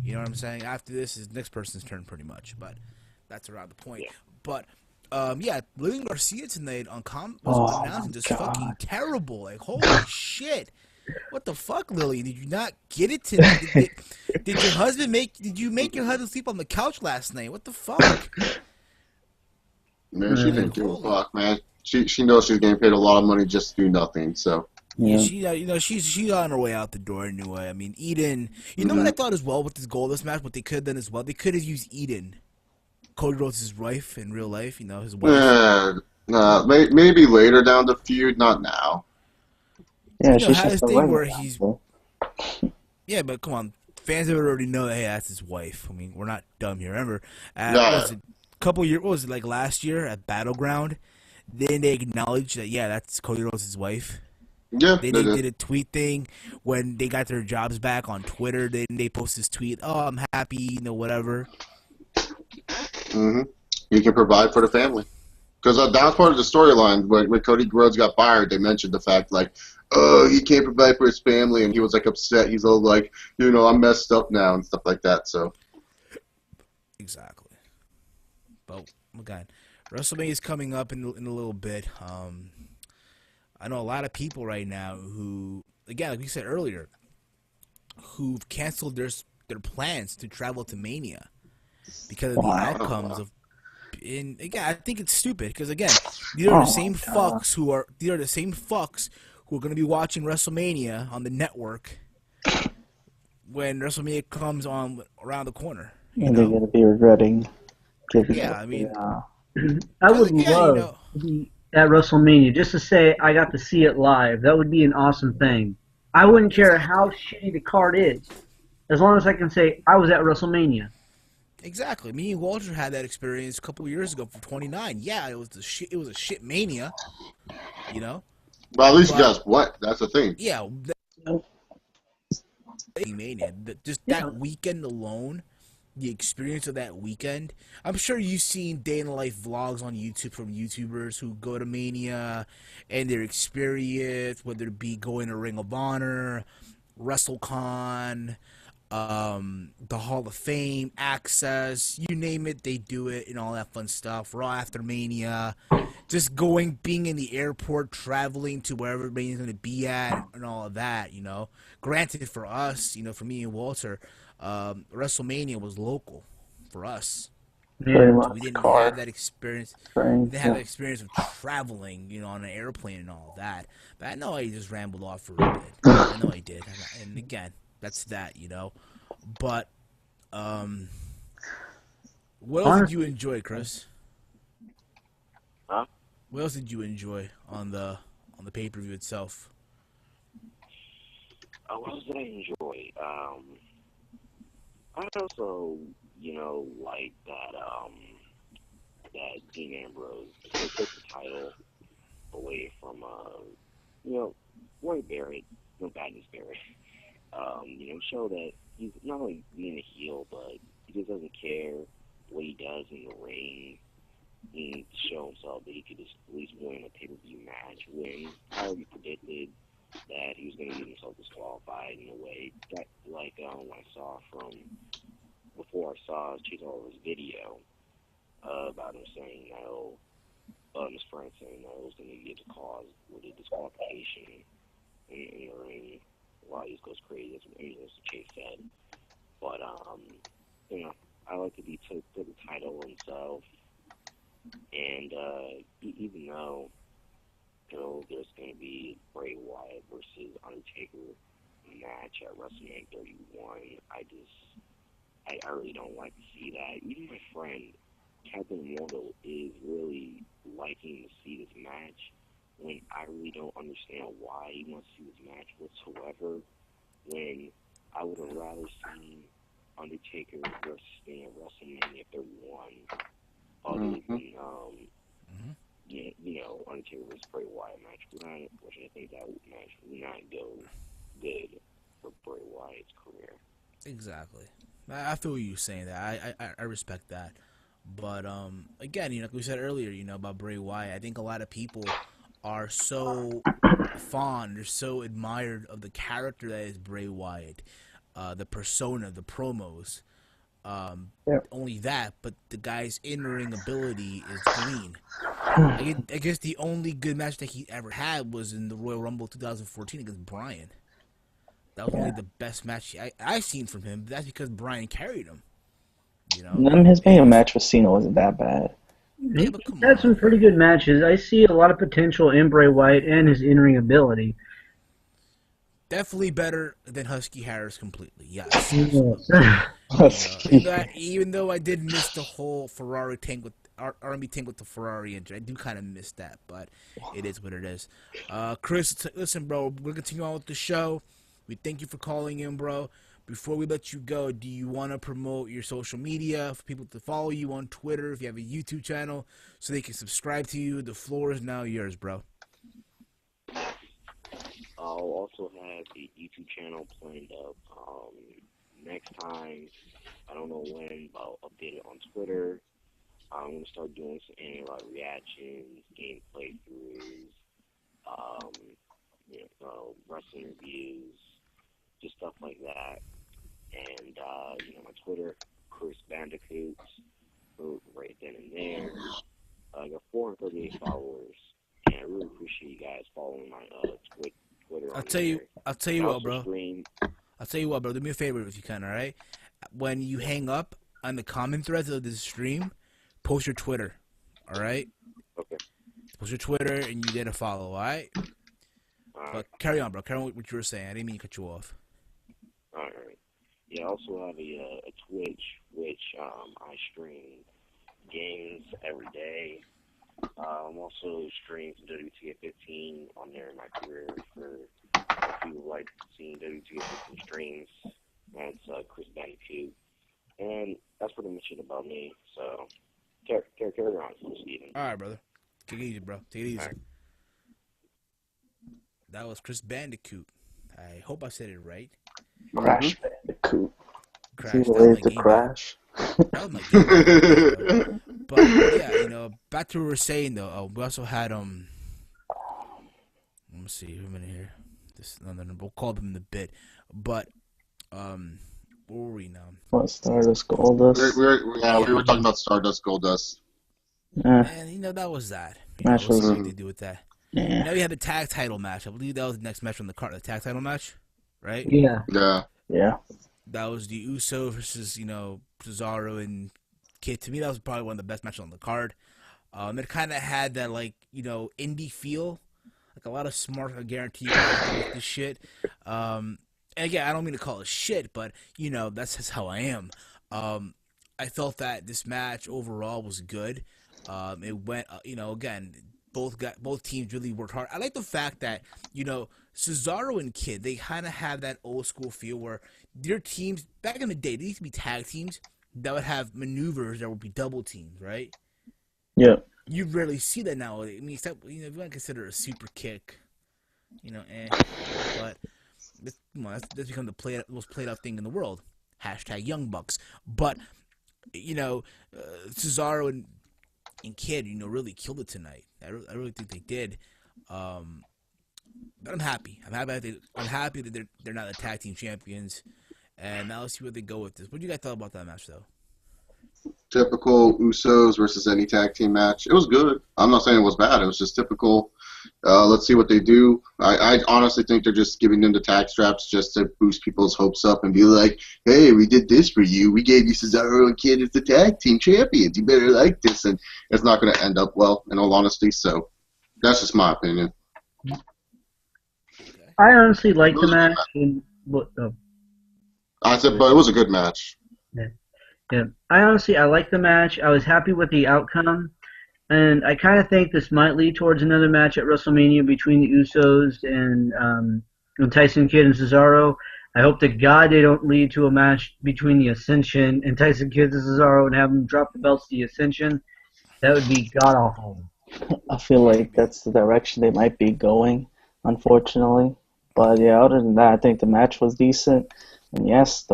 You know what I'm saying? After this is the next person's turn, pretty much. But that's around the point. Yeah. But, yeah, Lillian Garcia tonight on was announcing just fucking terrible. Like, holy shit. What the fuck, Lillian? Did you not get it tonight? Did your husband did you make your husband sleep on the couch last night? What the fuck? Man, she didn't give a fuck, man. She knows she's getting paid a lot of money just to do nothing, so. Yeah, she's on her way out the door anyway. I mean, Eden. You know what I thought as well with this Goldust match? What they could have done as well? They could have used Eden, Cody Rhodes' wife in real life. You know, his wife. Maybe later down the feud, not now. Yeah, she had this thing where he's. Yeah, but come on, fans already know that. Hey, that's his wife. I mean, we're not dumb here. Remember, couple years. What was it like last year at Battleground? Then they acknowledged that that's Cody Rhodes' wife. Yeah, they did a tweet thing when they got their jobs back on Twitter. Then they post this tweet, "Oh, I'm happy," you know, whatever. You can provide for the family, because that was part of the storyline. When Cody Rhodes got fired, they mentioned the fact like, "Oh, he can't provide for his family," and he was like upset. He's all like, "You know, I'm messed up now," and stuff like that. So exactly. But again, WrestleMania is coming up in a little bit. I know a lot of people right now who again, like we said earlier, who've canceled their plans to travel to Mania because of the outcomes of. And again, I think it's stupid because again, these are the same fucks who are going to be watching WrestleMania on the network when WrestleMania comes on around the corner. And they're going to be regretting giving Yeah, up I mean, I would again, love to be at WrestleMania just to say I got to see it live. That would be an awesome thing. I wouldn't care how shitty the card is, as long as I can say I was at WrestleMania. Exactly. Me and Walter had that experience a couple of years ago for 29. Yeah, it was a shit Mania, you know. Well, at least you guys what? That's the thing. Yeah, Mania. Just that weekend alone, the experience of that weekend. I'm sure you've seen day in the life vlogs on YouTube from YouTubers who go to Mania and their experience, whether it be going to Ring of Honor, WrestleCon, the Hall of Fame, Access, you name it, they do it, and all that fun stuff. Raw after Mania, just being in the airport, traveling to wherever everybody's going to be at, and all of that, you know. Granted, for us, you know, for me and Walter, WrestleMania was local for us. Yeah. So we didn't have that experience. We didn't have that experience of traveling, you know, on an airplane and all that. But I know I just rambled off for a bit. I know I did. And again, that's that, you know. But what else did you enjoy, Chris? Huh? What else did you enjoy on the pay-per-view itself? What else did I enjoy? I also, you know, like that Dean Ambrose took the title away from you know, Roy Barrett, no badness Barrett. You know, show that he's not only being a heel, but he just doesn't care what he does in the ring. He needs to show himself that he could just at least win a pay-per-view match. When I already predicted that he was going to get himself disqualified in a way that, like, when I saw before I saw Chase Oliver's video about him saying no, his friend saying no, it was going to get the cause with a disqualification in the ring. Wow, he just goes crazy. That's what Chase said. But, you know, I like that he took the title himself. And even though, you know, there's going to be Bray Wyatt versus Undertaker match at WrestleMania 31, I really don't like to see that. Even my friend, Captain Immortal, is really liking to see this match when I really don't understand why he wants to see this match whatsoever, when I would have rather seen Undertaker versus Sting at WrestleMania 31 other than, you know, Undertaker versus Bray Wyatt match. Which I think that match would not go good for Bray Wyatt's career. Exactly. I feel you saying that. I respect that. But, again, you know, like we said earlier, you know, about Bray Wyatt, I think a lot of people are so fond or so admired of the character that is Bray Wyatt, the persona, the promos. Only that, but the guy's in-ring ability is clean. I guess the only good match that he ever had was in the Royal Rumble 2014 against Bryan. That was only the best match I've seen from him, but that's because Bryan carried him. You know, his Mania match with Cena wasn't that bad. He had some pretty good matches. I see a lot of potential in Bray Wyatt and his in-ring ability. Definitely better than Husky Harris completely, yes. Even though I did miss the whole Ferrari tank with R&B tank with the Ferrari engine, I do kind of miss that, but it is what it is. Chris, listen, bro, we're going to continue on with the show. We thank you for calling in, bro. Before we let you go, do you want to promote your social media for people to follow you on Twitter, if you have a YouTube channel, so they can subscribe to you? The floor is now yours, bro. I'll also have a YouTube channel planned up next time. I don't know when, but I'll update it on Twitter. I'm going to start doing some anime reactions, game playthroughs, wrestling reviews, just stuff like that. And, my Twitter, Chris Bandicoot, right then and there. I got 438 followers, and I really appreciate you guys following my Twitter. I'll tell you I'll tell you what, also bro. stream. I'll tell you what, bro. Do me a favor if you can, all right? When you hang up on the comment threads of this stream, post your Twitter, all right? Okay. Post your Twitter and you get a follow, all right? Alright. But carry on, bro. Carry on with what you were saying. I didn't mean to cut you off. Alright. Yeah, I also have a Twitch, which I stream games every day. I'm also streaming some WTA 15 on there in my career for people who like seeing WTA 15 streams. That's Chris Bandicoot. And that's pretty much it about me. So, carry on, Steven. All right, brother. Take it easy, bro. Take it easy. Alright. That was Chris Bandicoot. I hope I said it right. Crash Bandicoot. Crash. Is he That was related my to game. Crash? That was my game. But yeah, you know, back to what we were saying though. We also had let me see, who a minute here. We'll call them in the bit. But where were we now? What, Stardust, Goldust? We were talking about Stardust, Goldust. And you know, that was that. Match We'll was- see what they do with that. Yeah. Now we have the tag title match. I believe that was the next match on the card. The tag title match, right? Yeah. Yeah. Yeah. That was the Uso versus, Cesaro and Kid. To me, that was probably one of the best matches on the card. It kind of had that, indie feel. Like, a lot of smart, I guarantee you, with this shit. And again, I don't mean to call it shit, but, that's just how I am. I felt that this match overall was good. It went, again, both teams really worked hard. I like the fact that, Cesaro and Kid, they kind of have that old school feel where their teams, back in the day, they used to be tag teams that would have maneuvers that would be double teams, right? Yeah. You rarely see that now. I mean, except, if you want to consider a super kick, but that's become the most played out thing in the world. Hashtag Young Bucks. But, Cesaro and Kid, really killed it tonight. I really think they did. But I'm happy. I'm happy that they're not the tag team champions. And now let's see where they go with this. What do you guys thought about that match, though? Typical Usos versus any tag team match. It was good. I'm not saying it was bad. It was just typical. Let's see what they do. I honestly think they're just giving them the tag straps just to boost people's hopes up and be like, hey, we did this for you. We gave you Cesaro and Kid as the tag team champions. You better like this. And it's not going to end up well, in all honesty. So that's just my opinion. I honestly like the match. I said, but it was a good match. Yeah, I like the match. I was happy with the outcome, and I kind of think this might lead towards another match at WrestleMania between the Usos and Tyson Kidd and Cesaro. I hope to God they don't lead to a match between the Ascension and Tyson Kidd and Cesaro and have them drop the belts to the Ascension. That would be god awful. I feel like that's the direction they might be going, unfortunately. But yeah, other than that, I think the match was decent. And yes,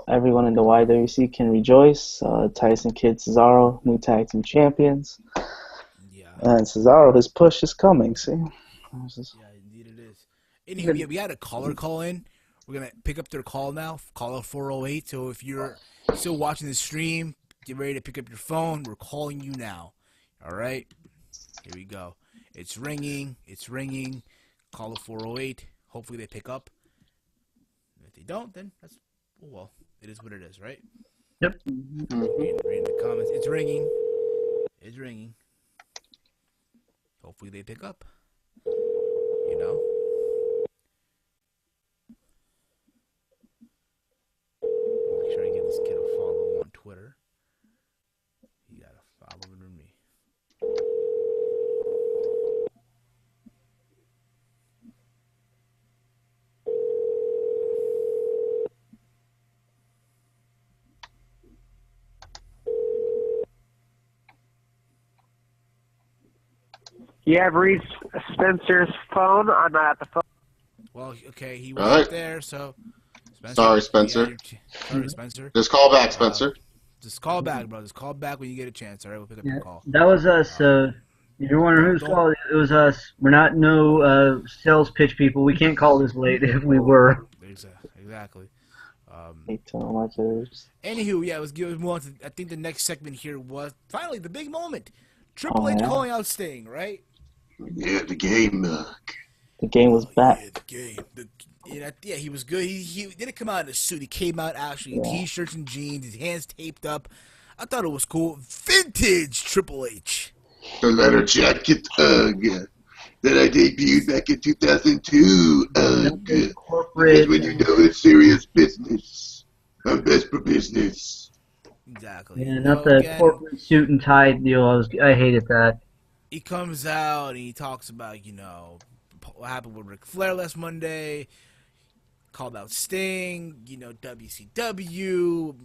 everyone in the YWC can rejoice. Tyson Kidd, Cesaro, new tag team champions. Yeah. And Cesaro, his push is coming, see? Yeah, indeed it is. Anyway, we had a caller call in. We're going to pick up their call now. Caller 408. So if you're still watching the stream, get ready to pick up your phone. We're calling you now. All right? Here we go. It's ringing. It's ringing. Caller 408. Hopefully they pick up. If they don't, then it is what it is, right? Yep. Reading the comments. It's ringing. It's ringing. Hopefully they pick up. Make sure I give this kid a follow on Twitter. He got a follow under me. You have reached Spencer's phone. I'm not at the phone. Well, okay, he was All right. up there, so... Sorry, Spencer. Sorry, Spencer. Just call back, Spencer. Just call back, bro. Just call back when you get a chance, all right? We'll pick up your call. That was us. You're wondering who's called. It was us. We're not no sales pitch people. We can't call this late if we were. Exactly. Anywho, yeah, let's move on to, I think the next segment here was finally the big moment. Triple H calling out Sting, right? Yeah, the game. The game was back. Yeah, the game. Yeah, he was good. He didn't come out in a suit. He came out actually in t-shirts and jeans, his hands taped up. I thought it was cool. Vintage Triple H. The leather jacket, that I debuted back in 2002, because Corporate. when you know it's serious business, I'm best for business. Exactly. Yeah, not the corporate suit and tie deal. I hated that. He comes out and he talks about, what happened with Ric Flair last Monday. Called out Sting, WCW.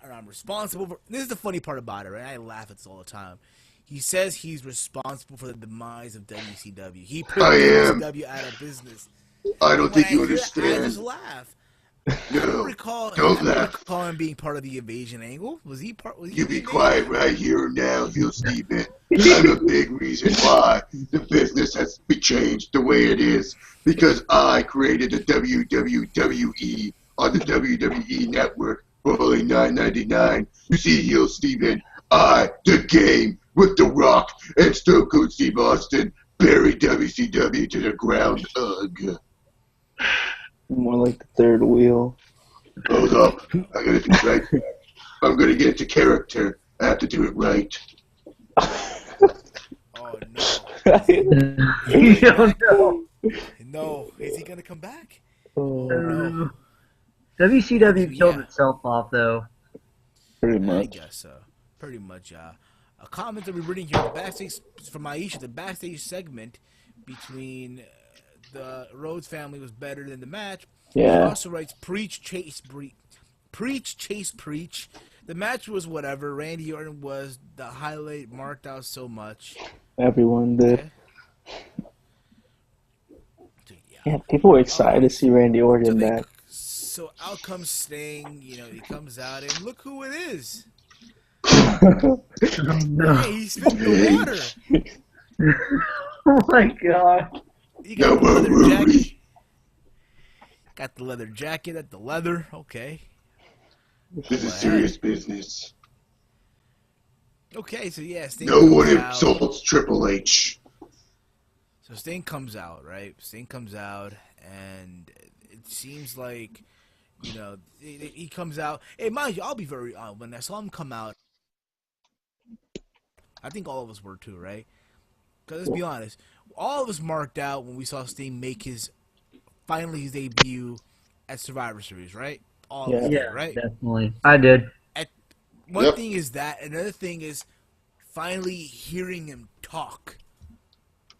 I'm responsible for. This is the funny part about it, right? I laugh at this all the time. He says he's responsible for the demise of WCW. He put WCW out of business. I don't think you understand. I just laugh. No, I don't recall him being part of the invasion angle. Was he part? You be quiet right here now, Heel Steven. I'm a big reason why the business has been changed the way it is, because I created the WWE on the WWE network for only $9.99. You see, Heel Steven, the Game with The Rock and Stone Cold Steve Austin buried WCW to the ground. Ugh. More like the third wheel. Hold up. I gotta be right back. I'm gonna get into character. I have to do it right. Oh, no. You don't know. No. Is he going to come back? Oh, no. WCW killed itself off, though. pretty much. I guess so. Pretty much. A comment that we're reading here, the backstage, from Aisha, the backstage segment between the Rhodes family was better than the match. Yeah. He also writes, preach, chase, preach. The match was whatever. Randy Orton was the highlight, marked out so much. Everyone did. Okay. So, Yeah, people were excited to see Randy Orton back. So out comes Sting, he comes out, and look who it is. Oh, no. Hey, he spit the water. Oh, my God. You got the leather jacket. Got the leather jacket at the leather. Okay. This is serious business. Okay, so yeah, Sting No comes one out. insults Triple H. So Sting comes out, right? Sting comes out, and it seems like, he comes out. Hey, mind you, I'll be very honest. When I saw him come out, I think all of us were too, right? Because let's be honest, all of us marked out when we saw Sting make his debut at Survivor Series, right? All of us did, right? Definitely. I did. One thing is that. Another thing is finally hearing him talk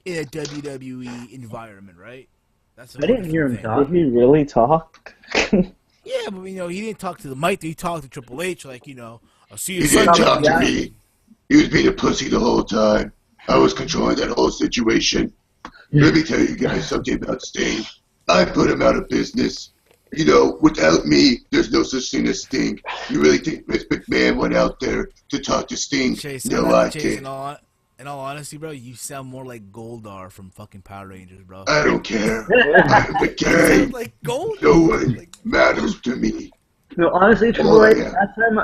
in a WWE environment, right? That's I didn't hear him talk. Did he really talk? Yeah, but he didn't talk to the mic. He talked to Triple H, like, I'll see you. He didn't talk to me. He was being a pussy the whole time. I was controlling that whole situation. Let me tell you guys something about Sting. I put him out of business. Without me, there's no such thing as Sting. You really think Vince McMahon went out there to talk to Sting? Chase, No, I didn't. In all honesty, bro, you sound more like Goldar from fucking Power Rangers, bro. I don't care. I'm the game. Like Goldar. No one matters to me. No, honestly, Triple H, last time,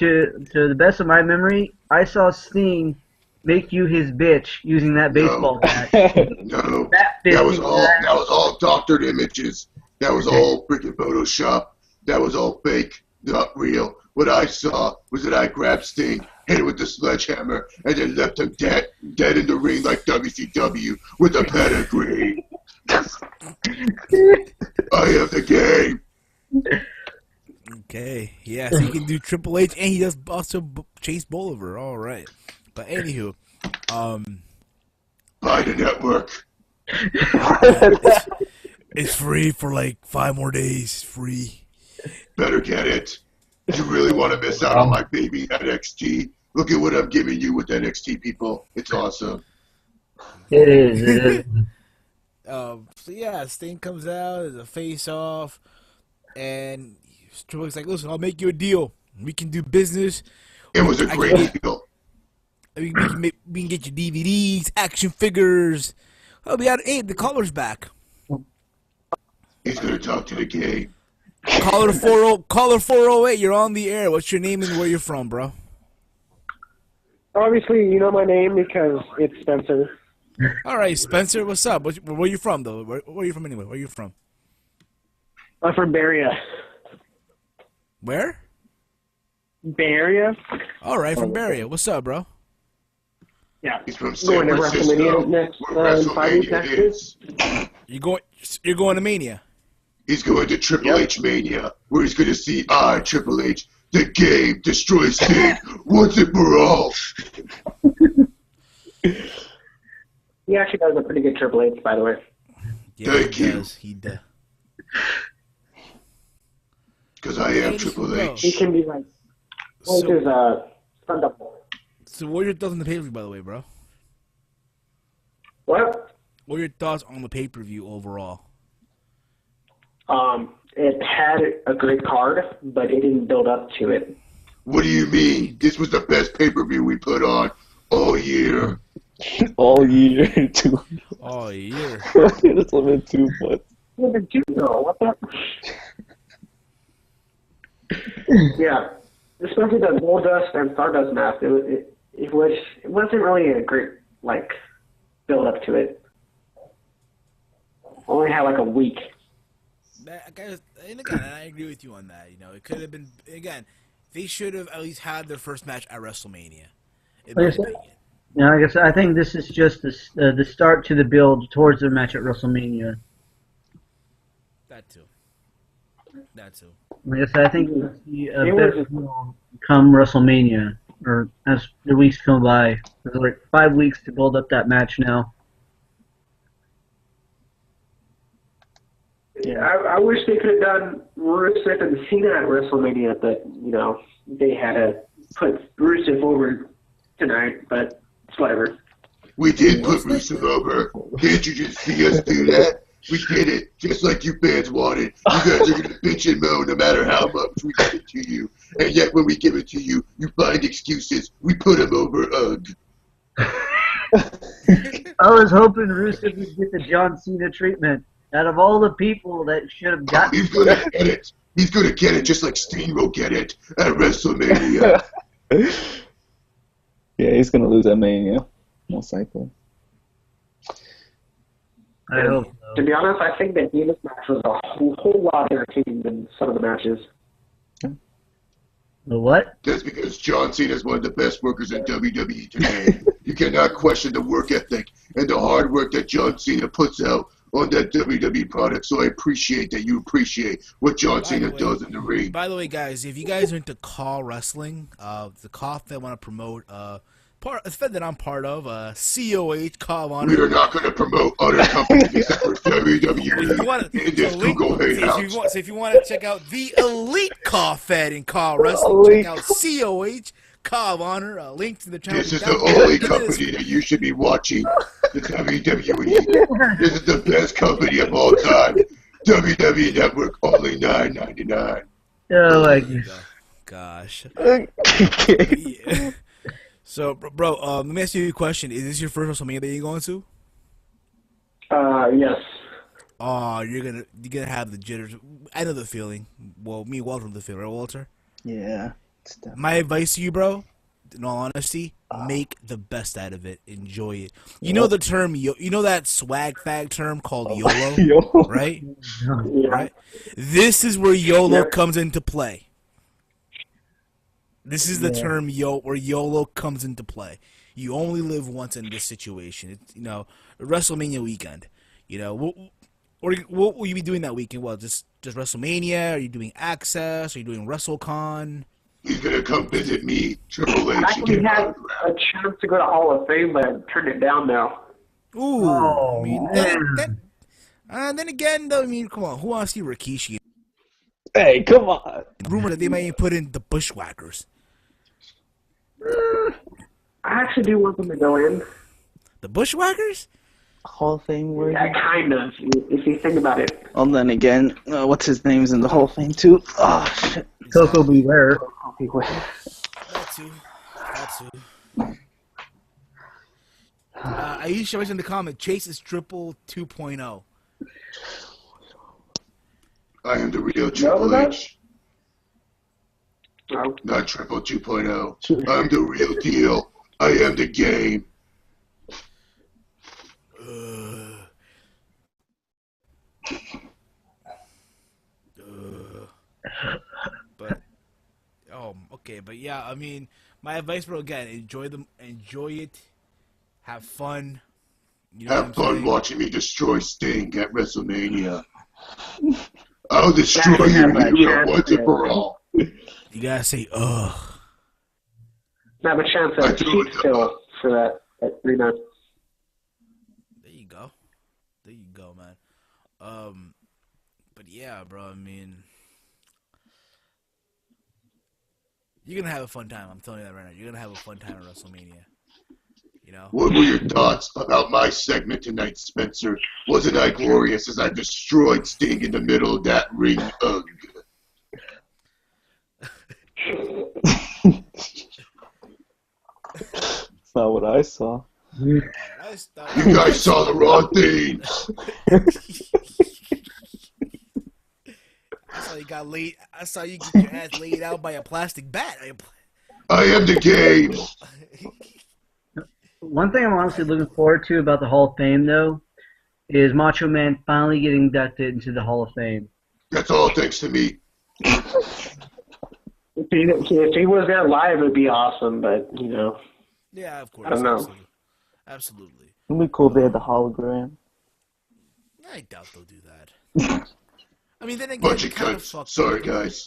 to the best of my memory, I saw Sting make you his bitch using that baseball bat. No, that was all doctored images. That was all freaking Photoshop. That was all fake, not real. What I saw was that I grabbed Sting, hit him with the sledgehammer, and then left him dead in the ring like WCW with a pedigree. I am the Game. Okay, yeah, so he can do Triple H, and he does also Chase Bolivar. All right, but anywho, Buy the network. It's free for like 5 more days. Free. Better get it. You really want to miss out on my baby NXT? Look at what I'm giving you with NXT, people. It's awesome. It is. So yeah, Sting comes out as a face-off, and Triple H's like, "Listen, I'll make you a deal. We can do business. It was a great deal. We can get you DVDs, action figures. Oh, we got the caller's back. He's gonna talk to the Game. Caller 408. You're on the air. What's your name and where you're from, bro? Obviously, you know my name because it's Spencer. All right, Spencer. What's up? Where you from, though? Where are you from anyway? Where are you from? I'm from Bay Area. Where? Bay Area? All right, from Barry. What's up, bro? Yeah. He's from Going San to Francisco. WrestleMania next Where 5 weeks, WrestleMania actually. is. You're going to Mania. He's going to Triple H Mania, where he's going to see Triple H, the game, destroy Sting, once and for all. He actually does a pretty good Triple H, by the way. Yeah, Thank he you. does. He does. Because I am Triple He H. can be like, well, So, there's a stand up. so what are your thoughts on the pay-per-view, by the way, bro? What? What are your thoughts on the pay-per-view overall? It had a great card, but it didn't build up to it. What do you mean? This was the best pay-per-view we put on all year. All year, too. Oh, year. That's a bit too much. Yeah, but you know, what the? Yeah, especially the Goldust and Stardust match. It wasn't really a great build up to it. Only had like a week. And again, I agree with you on that. You know, it could have been, again, they should have at least had their first match at WrestleMania. In my opinion. Yeah, I guess I think this is just the start to the build towards the match at WrestleMania. That too. I guess I think we'll see a better build come WrestleMania, or as the weeks come by. There's like 5 weeks to build up that match now. Yeah, I wish they could have done Rusev and Cena at WrestleMania, but they had to put Rusev over tonight. But it's whatever. We did put Rusev over. Can't you just see us do that? We did it, just like you fans wanted. You guys are going to bitch and moan no matter how much we give it to you. And yet when we give it to you, you find excuses. We put him over. Ugh. I was hoping Rusev would get the John Cena treatment. Out of all the people that should have gotten He's going to get it. He's going to get it just like Sting will get it at WrestleMania. Yeah, he's going to lose at Mania, most likely. I hope so. To be honest, I think that Venus match was a whole lot entertaining than some of the matches. The what? That's because John Cena is one of the best workers in WWE today. You cannot question the work ethic and the hard work that John Cena puts out on that WWE product, so I appreciate that you appreciate what John Cena does in the ring. By the way, guys, if you guys are into Call Wrestling, the Call that I want to promote, a Fed that I'm part of, COH, Call on. We are not going to promote other companies except for WWE in this Google Hangout. So if you want to check out the Elite Call Fed in Call Wrestling, check out COH, Call of Honor, a link to the channel. This is the only company that you should be watching, the WWE. This is the best company of all time. WWE Network, only $9.99. Oh, like, gosh. Yeah. So, bro, let me ask you a question. Is this your first WrestleMania that you're going to? Yes. Oh, you're gonna have the jitters. I know the feeling. Well, me and Walter know the feeling, right, Walter? Yeah. My advice to you, bro, in all honesty, make the best out of it. Enjoy it. You know the term, you know that swag fag term called YOLO, right? Yeah. Right? This is where YOLO comes into play. This is the term where YOLO comes into play. You only live once in this situation. It's, WrestleMania weekend. What will you be doing that weekend? Well, just WrestleMania? Are you doing Access? Are you doing WrestleCon? He's going to come visit me, Triple H. I actually had a chance to go to Hall of Fame, but I turned it down now. Ooh. Oh, I mean, then again, though, I mean, come on. Who wants to see Rikishi? Hey, come on. Rumor that they might even put in the Bushwhackers. I actually do want them to go in. The Bushwhackers? Hall of Fame worthy. Yeah, kind of, if you think about it. Well, then again, what's his name's in the Hall of Fame, too? Oh, shit. Coco Beware. That too. I used to in the comment, Chase is triple 2.0. I am the real Triple H. No. Not Triple 2.0. I'm the real deal. I am the game. Okay, but yeah, I mean, my advice, bro, again, enjoy it, have fun. You know what I'm Have fun saying? watching me destroy Sting at WrestleMania. I'll destroy That could you have a here chance once and for at- all. You gotta say, ugh. Have a chance I at do cheap it. still for that rematch. There you go. There you go, man. But yeah, bro, I mean, you're gonna have a fun time. I'm telling you that right now. You're gonna have a fun time at WrestleMania. You know? What were your thoughts about my segment tonight, Spencer? Wasn't I glorious as I destroyed Sting in the middle of that ring? Ugh. That's not what I saw. You guys saw the wrong thing. I saw you get your ass laid out by a plastic bat. I am the game. One thing I'm honestly looking forward to about the Hall of Fame, though, is Macho Man finally getting inducted into the Hall of Fame. That's all thanks to me. If he was there live, it'd be awesome. But you know, Yeah, of course. I don't know. Absolutely. It'd be cool if they had the hologram. I doubt they'll do that. I mean, then again, Bunch of kind of cunts. fucked Sorry, up. guys.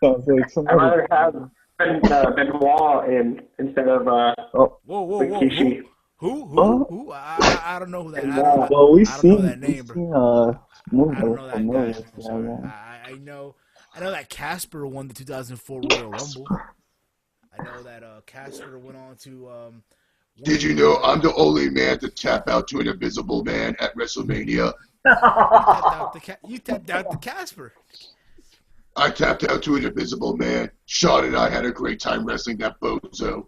Sounds like I'd somebody. rather have Benoit instead of Whoa, Rikishi. who? I don't know who that. I don't know, Well, we've I don't seen, know that name, bro. movies I don't know that familiar guy. with I'm that, sorry. man. I know that Casper won the 2004 Royal Rumble. I know that Casper went on to. Did you know I'm the only man to tap out to an invisible man at WrestleMania? You tapped out the Casper. I tapped out to an invisible man. Sean and I had a great time wrestling that bozo.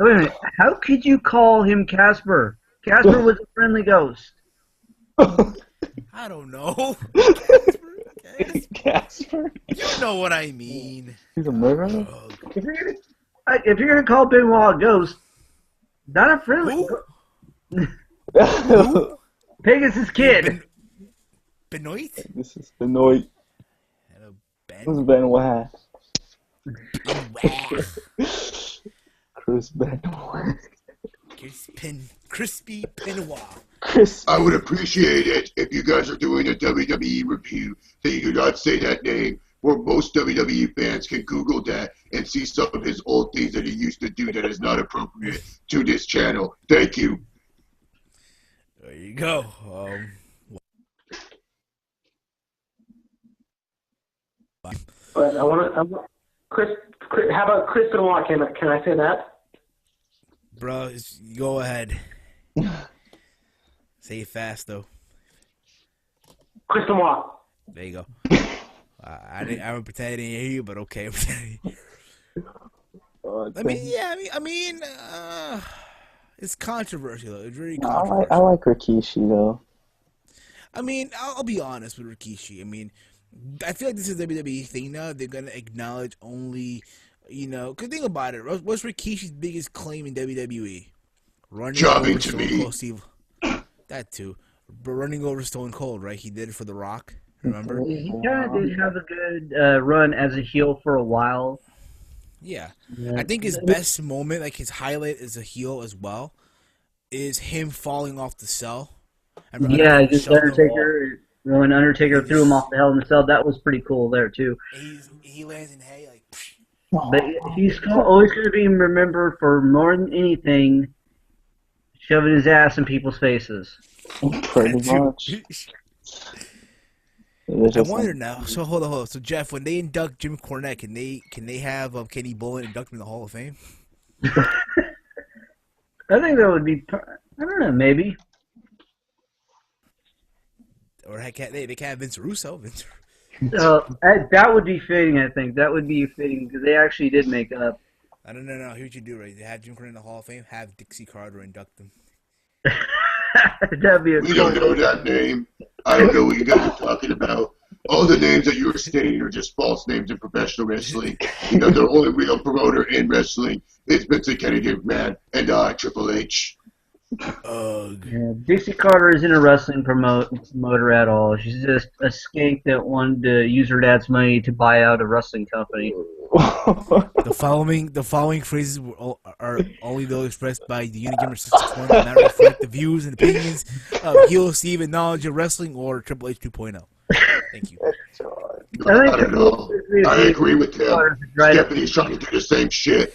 Wait a minute. How could you call him Casper? Casper was a friendly ghost. I don't know. Casper? You know what I mean. He's a murderer? If you're gonna call Benoit a ghost, not a friendly. Who? Pegasus Kid. Benoit? This is Benoit. Who's Benoit? Chris Benoit. Crispy Benoit. I would appreciate it if you guys are doing a WWE review that you do not say that name, where most WWE fans can Google that and see some of his old things that he used to do that is not appropriate to this channel. Thank you. There you go. But I want to. Chris, how about Chris Benoit? Can I say that? Bro, go ahead. Say it fast though. Chris Benoit. There you go. I would pretend I didn't hear you, but okay. I mean, it's controversial. It's very controversial. I like Rikishi though. I mean, I'll be honest with Rikishi. I mean, I feel like this is a WWE thing now. They're gonna acknowledge only, cause think about it. What's Rikishi's biggest claim in WWE? Running Jobbing over to Stone me. Cold Steve. That too, but running over Stone Cold, right? He did it for The Rock. Remember? He kind of did have a good run as a heel for a while. Yeah. I think his best moment, like his highlight as a heel as well, is him falling off the cell. Yeah, just Undertaker. When Undertaker threw him off the Hell in a Cell, that was pretty cool there too. He lands in hay like. But he's always going to be remembered for more than anything, shoving his ass in people's faces. Pretty much. I wonder now. So hold on. So Jeff, when they induct Jim Cornette, can they have Kenny Bolin induct him in the Hall of Fame? I think that would be. I don't know, maybe. Or they can't have Vince Russo. That would be fitting. I think that would be fitting because they actually did make up. I don't know. Here's what you do, right? They have Jim Cornette in the Hall of Fame. Have Dixie Carter induct him. That'd be We don't know that name. I don't know what you guys are talking about. All the names that you were stating are just false names in professional wrestling. The only real promoter in wrestling is Vince Kennedy McMahon and Triple H. Ugh. Yeah, Dixie Carter isn't a wrestling promoter at all. She's just a skank that wanted to use her dad's money to buy out a wrestling company. The following phrases are only those expressed by the Unigamer 621 and not reflect the views and opinions of Heel Steve and Knowledge of Wrestling or Triple H 2.0. Thank you. I don't know. I agree with him. Stephanie's trying to do the same shit.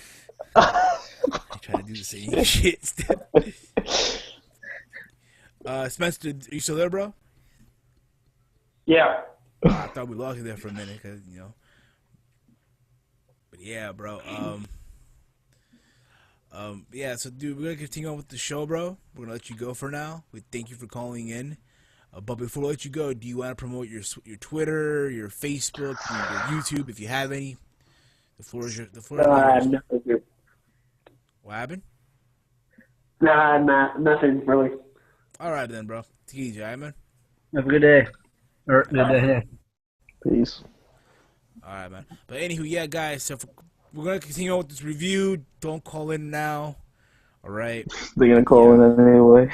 Trying to do the same shit. Spencer, are you still there, bro? Yeah. I thought we lost you there for a minute, cause But yeah, bro. Yeah. So, dude, we're gonna continue on with the show, bro. We're gonna let you go for now. We thank you for calling in. But before we let you go, do you want to promote your Twitter, your Facebook, your YouTube, if you have any? The floor is yours. No, What happened? nah, nothing really. All right then, bro. Take it easy, all right, man. Have a good day. Or good day. Peace. All right, man. But anywho, yeah, guys. So we're gonna continue on with this review. Don't call in now. All right. They're gonna call in anyway.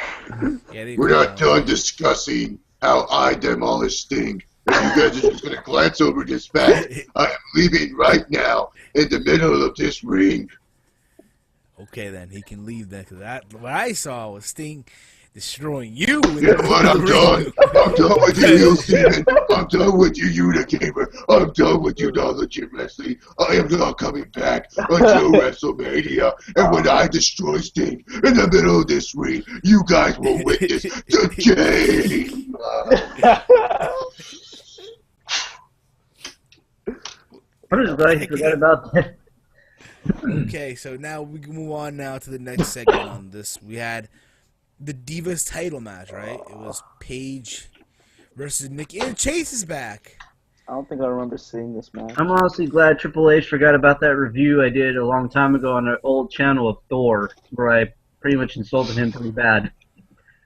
Yeah, We're not done discussing how I demolished Sting. If you guys are just gonna glance over this fact, I am leaving right now in the middle of this ring. Okay, then he can leave then, because what I saw was Sting destroying you. You know what? I'm done. I'm done with you, Neil Steven. I'm done with you, Unigamer. I'm done with you, Knowledge of Wrestling. I am not coming back until WrestleMania. And when I destroy Sting in the middle of this ring, you guys will witness the game. I'm just glad you forgot about that. Okay, so now we can move on now to the next segment on this. We had the Divas title match, right? It was Paige versus Nikki. And Chase is back. I don't think I remember seeing this match. I'm honestly glad Triple H forgot about that review I did a long time ago on an old channel of Thor, where I pretty much insulted him pretty bad.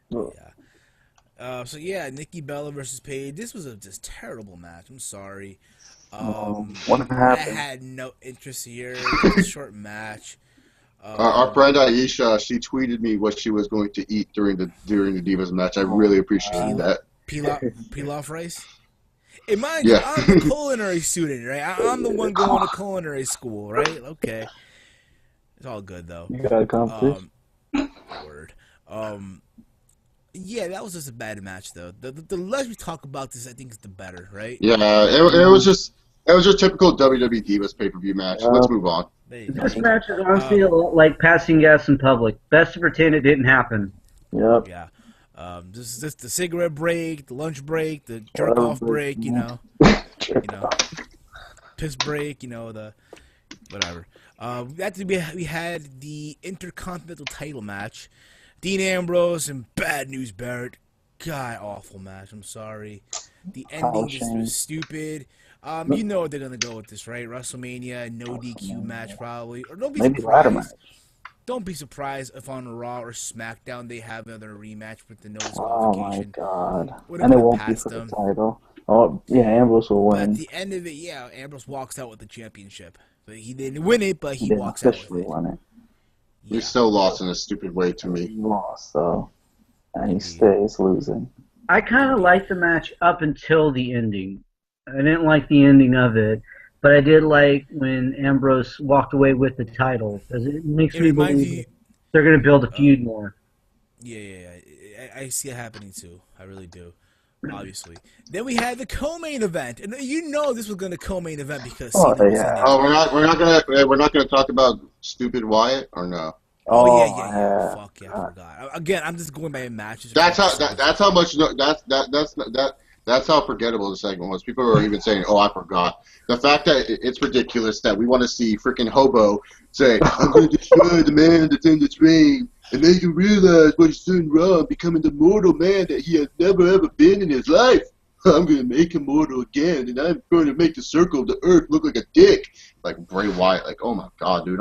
Yeah. So yeah, Nikki Bella versus Paige. This was a just terrible match. I'm sorry. What happened? I had no interest here. It was a short match. Our friend Aisha, she tweeted me what she was going to eat during the Divas match. I really appreciate that. Pilaf rice. And mind you, I'm a culinary student, right? I'm the one going to culinary school, right? Okay. It's all good though. You got accomplished. Word. Yeah, that was just a bad match though. The less we talk about this, I think, is the better, right? Yeah, it was just typical WWE Divas pay-per-view match. Let's move on. This match is honestly a lot like passing gas in public. Best to pretend it didn't happen. Yep. Yeah. This is the cigarette break, the lunch break, the jerk off break, piss break, the whatever. After we had the Intercontinental title match, Dean Ambrose and Bad News Barrett. God, awful match. I'm sorry. The ending just was stupid. You know they're gonna go with this, right? WrestleMania, no DQ match probably, or don't be surprised. Don't be surprised if on Raw or SmackDown they have another rematch with the no disqualification. Oh my god! And it won't be for the title. Oh yeah, Ambrose will win. But at the end of it, yeah, Ambrose walks out with the championship. But he didn't win it, but he walks out with it. Won it. Yeah. He still lost in a stupid way to me. He lost though, and he stays losing. I kind of liked the match up until the ending. I didn't like the ending of it, but I did like when Ambrose walked away with the title, because it makes me believe they're going to build a feud more. Yeah. I see it happening too. I really do. Obviously. Then we had the co-main event, and you know this was going to co-main event because. We're not gonna talk about stupid Wyatt or no. Yeah. Fuck yeah, I forgot. Again, I'm just going by matches. That's how much. That's how forgettable the segment was. People were even saying, "Oh, I forgot." The fact that it's ridiculous that we want to see freaking Hobo say, "I'm going to destroy the man that's in this ring and make him realize what he's doing wrong, becoming the mortal man that he has never ever been in his life. I'm going to make him mortal again, and I'm going to make the circle of the earth look like a dick." Like Bray Wyatt. Like, oh my god, dude.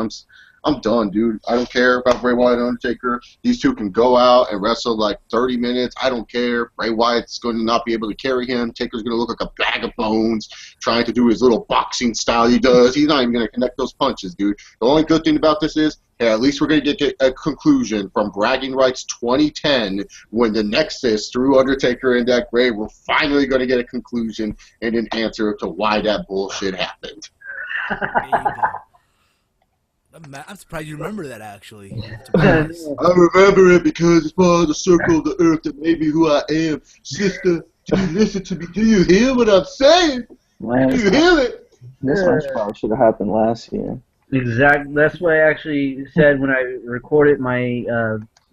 I'm done, dude. I don't care about Bray Wyatt and Undertaker. These two can go out and wrestle like 30 minutes. I don't care. Bray Wyatt's going to not be able to carry him. Taker's going to look like a bag of bones trying to do his little boxing style he does. He's not even going to connect those punches, dude. The only good thing about this is, hey, at least we're going to get a conclusion from Bragging Rights 2010 when the Nexus through Undertaker and that Bray, we're finally going to get a conclusion and an answer to why that bullshit happened. There you go. I'm surprised you remember that, actually. I remember it because it's part of the circle of the earth that made me who I am. Sister, do you listen to me? Do you hear what I'm saying? Man, Do you hear it? this match probably should have happened last year. Exactly. That's what I actually said when I recorded my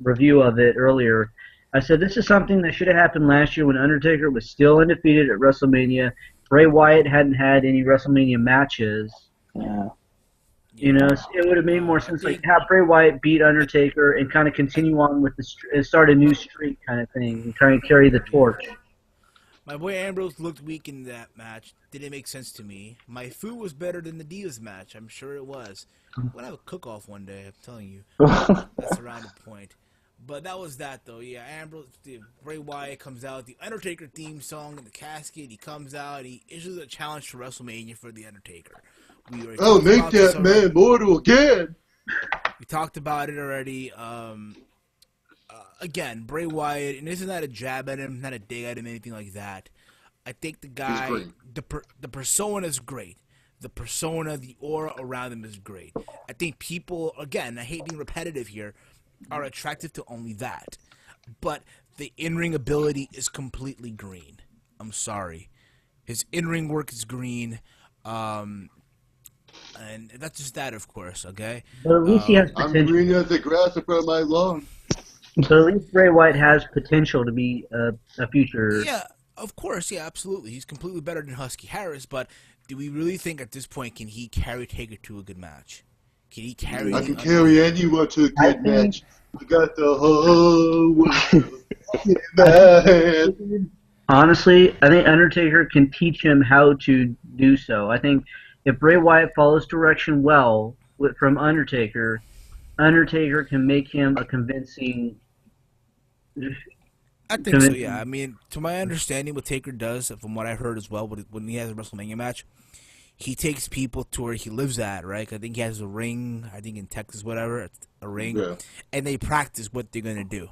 review of it earlier. I said this is something that should have happened last year when Undertaker was still undefeated at WrestleMania. Bray Wyatt hadn't had any WrestleMania matches. Yeah. You know, it would have made more sense, like have Bray Wyatt beat Undertaker and kind of continue on with and start a new streak kind of thing, and try and carry the torch. My boy Ambrose looked weak in that match. Didn't make sense to me. My food was better than the Divas match. I'm sure it was. We'll have a cook-off one day, I'm telling you. That's around the point. But that was that, though. Yeah, Ambrose, Bray Wyatt comes out, the Undertaker theme song in the casket. He comes out, he issues a challenge to WrestleMania for the Undertaker. I'll make that man mortal again. We talked about it already. Again, Bray Wyatt, and this is not a jab at him, not a dig at him, anything like that. I think the guy, the persona is great. The persona, the aura around him is great. I think people, again, I hate being repetitive here, are attractive to only that. But the in-ring ability is completely green. I'm sorry. His in-ring work is green. And that's just that, of course, okay? But at least he has potential. I'm green as the grass in front of my lawn. So at least Bray Wyatt has potential to be a future. Yeah, of course, yeah, absolutely. He's completely better than Husky Harris, but do we really think at this point can he carry Taker to a good match? Can he carry? I can carry anyone to a good match. We got the whole world in my hand. Honestly, I think Undertaker can teach him how to do so. I think if Bray Wyatt follows direction well from Undertaker, Undertaker can make him a convincing. I think so, yeah. I mean, to my understanding, what Taker does, from what I heard as well, when he has a WrestleMania match, he takes people to where he lives at, right? I think he has a ring, I think in Texas, whatever, a ring, yeah. And they practice what they're going to do.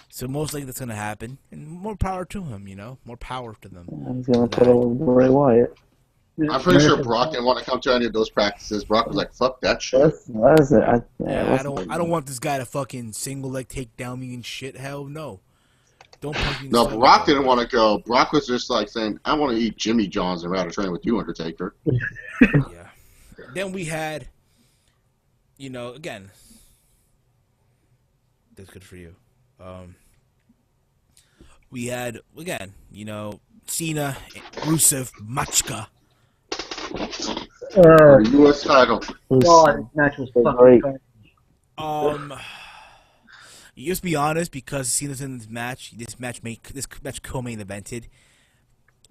So most likely that's going to happen, and more power to him, you know? More power to them. He's going to put over Bray Wyatt. I'm pretty sure Brock didn't want to come to any of those practices. Brock was like, "Fuck that shit." I don't want this guy to fucking single leg take down me and shit. Hell no. Don't punch me. No, Brock didn't want to go. Brock was just like saying, "I want to eat Jimmy John's and rather train with you, Undertaker." Yeah. Then we had, you know, again, that's good for you. We had again, you know, Cena, Rusev, Machka. U.S. title. God, match was fucking great. Just be honest, because Cena's in this match co-main evented.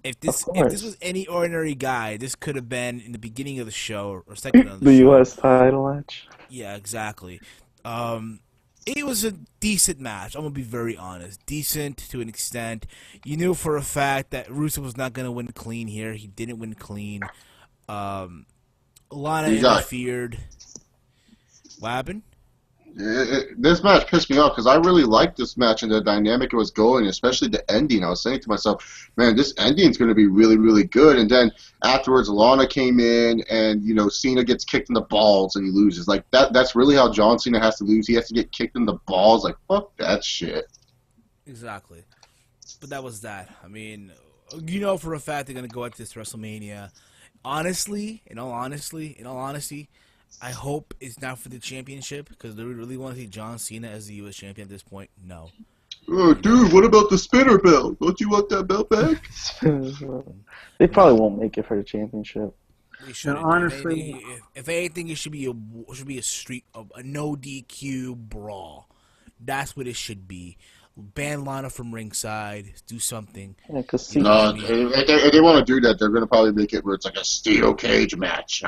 If this was any ordinary guy, this could have been in the beginning of the show or second of the U.S. title match. Yeah, exactly. It was a decent match. I'm gonna be very honest. Decent to an extent. You knew for a fact that Rusev was not gonna win clean here. He didn't win clean. Lana interfered. What happened? This match pissed me off because I really liked this match and the dynamic it was going, especially the ending. I was saying to myself, man, this ending's going to be really, really good. And then afterwards, Lana came in and, you know, Cena gets kicked in the balls and he loses. Like, that's really how John Cena has to lose. He has to get kicked in the balls. Like, fuck that shit. Exactly. But that was that. I mean, you know for a fact they're going to go at this WrestleMania. Honestly, in all honesty, I hope it's not for the championship because do we really want to see John Cena as the U.S. champion at this point? No. Oh, dude, what about the spinner belt? Don't you want that belt back? They probably won't make it for the championship. They should. Honestly, if anything, it should be a no DQ brawl. That's what it should be. Ban Lana from ringside. Do something. Yeah, if they want to do that, they're going to probably make it where it's like a steel cage match.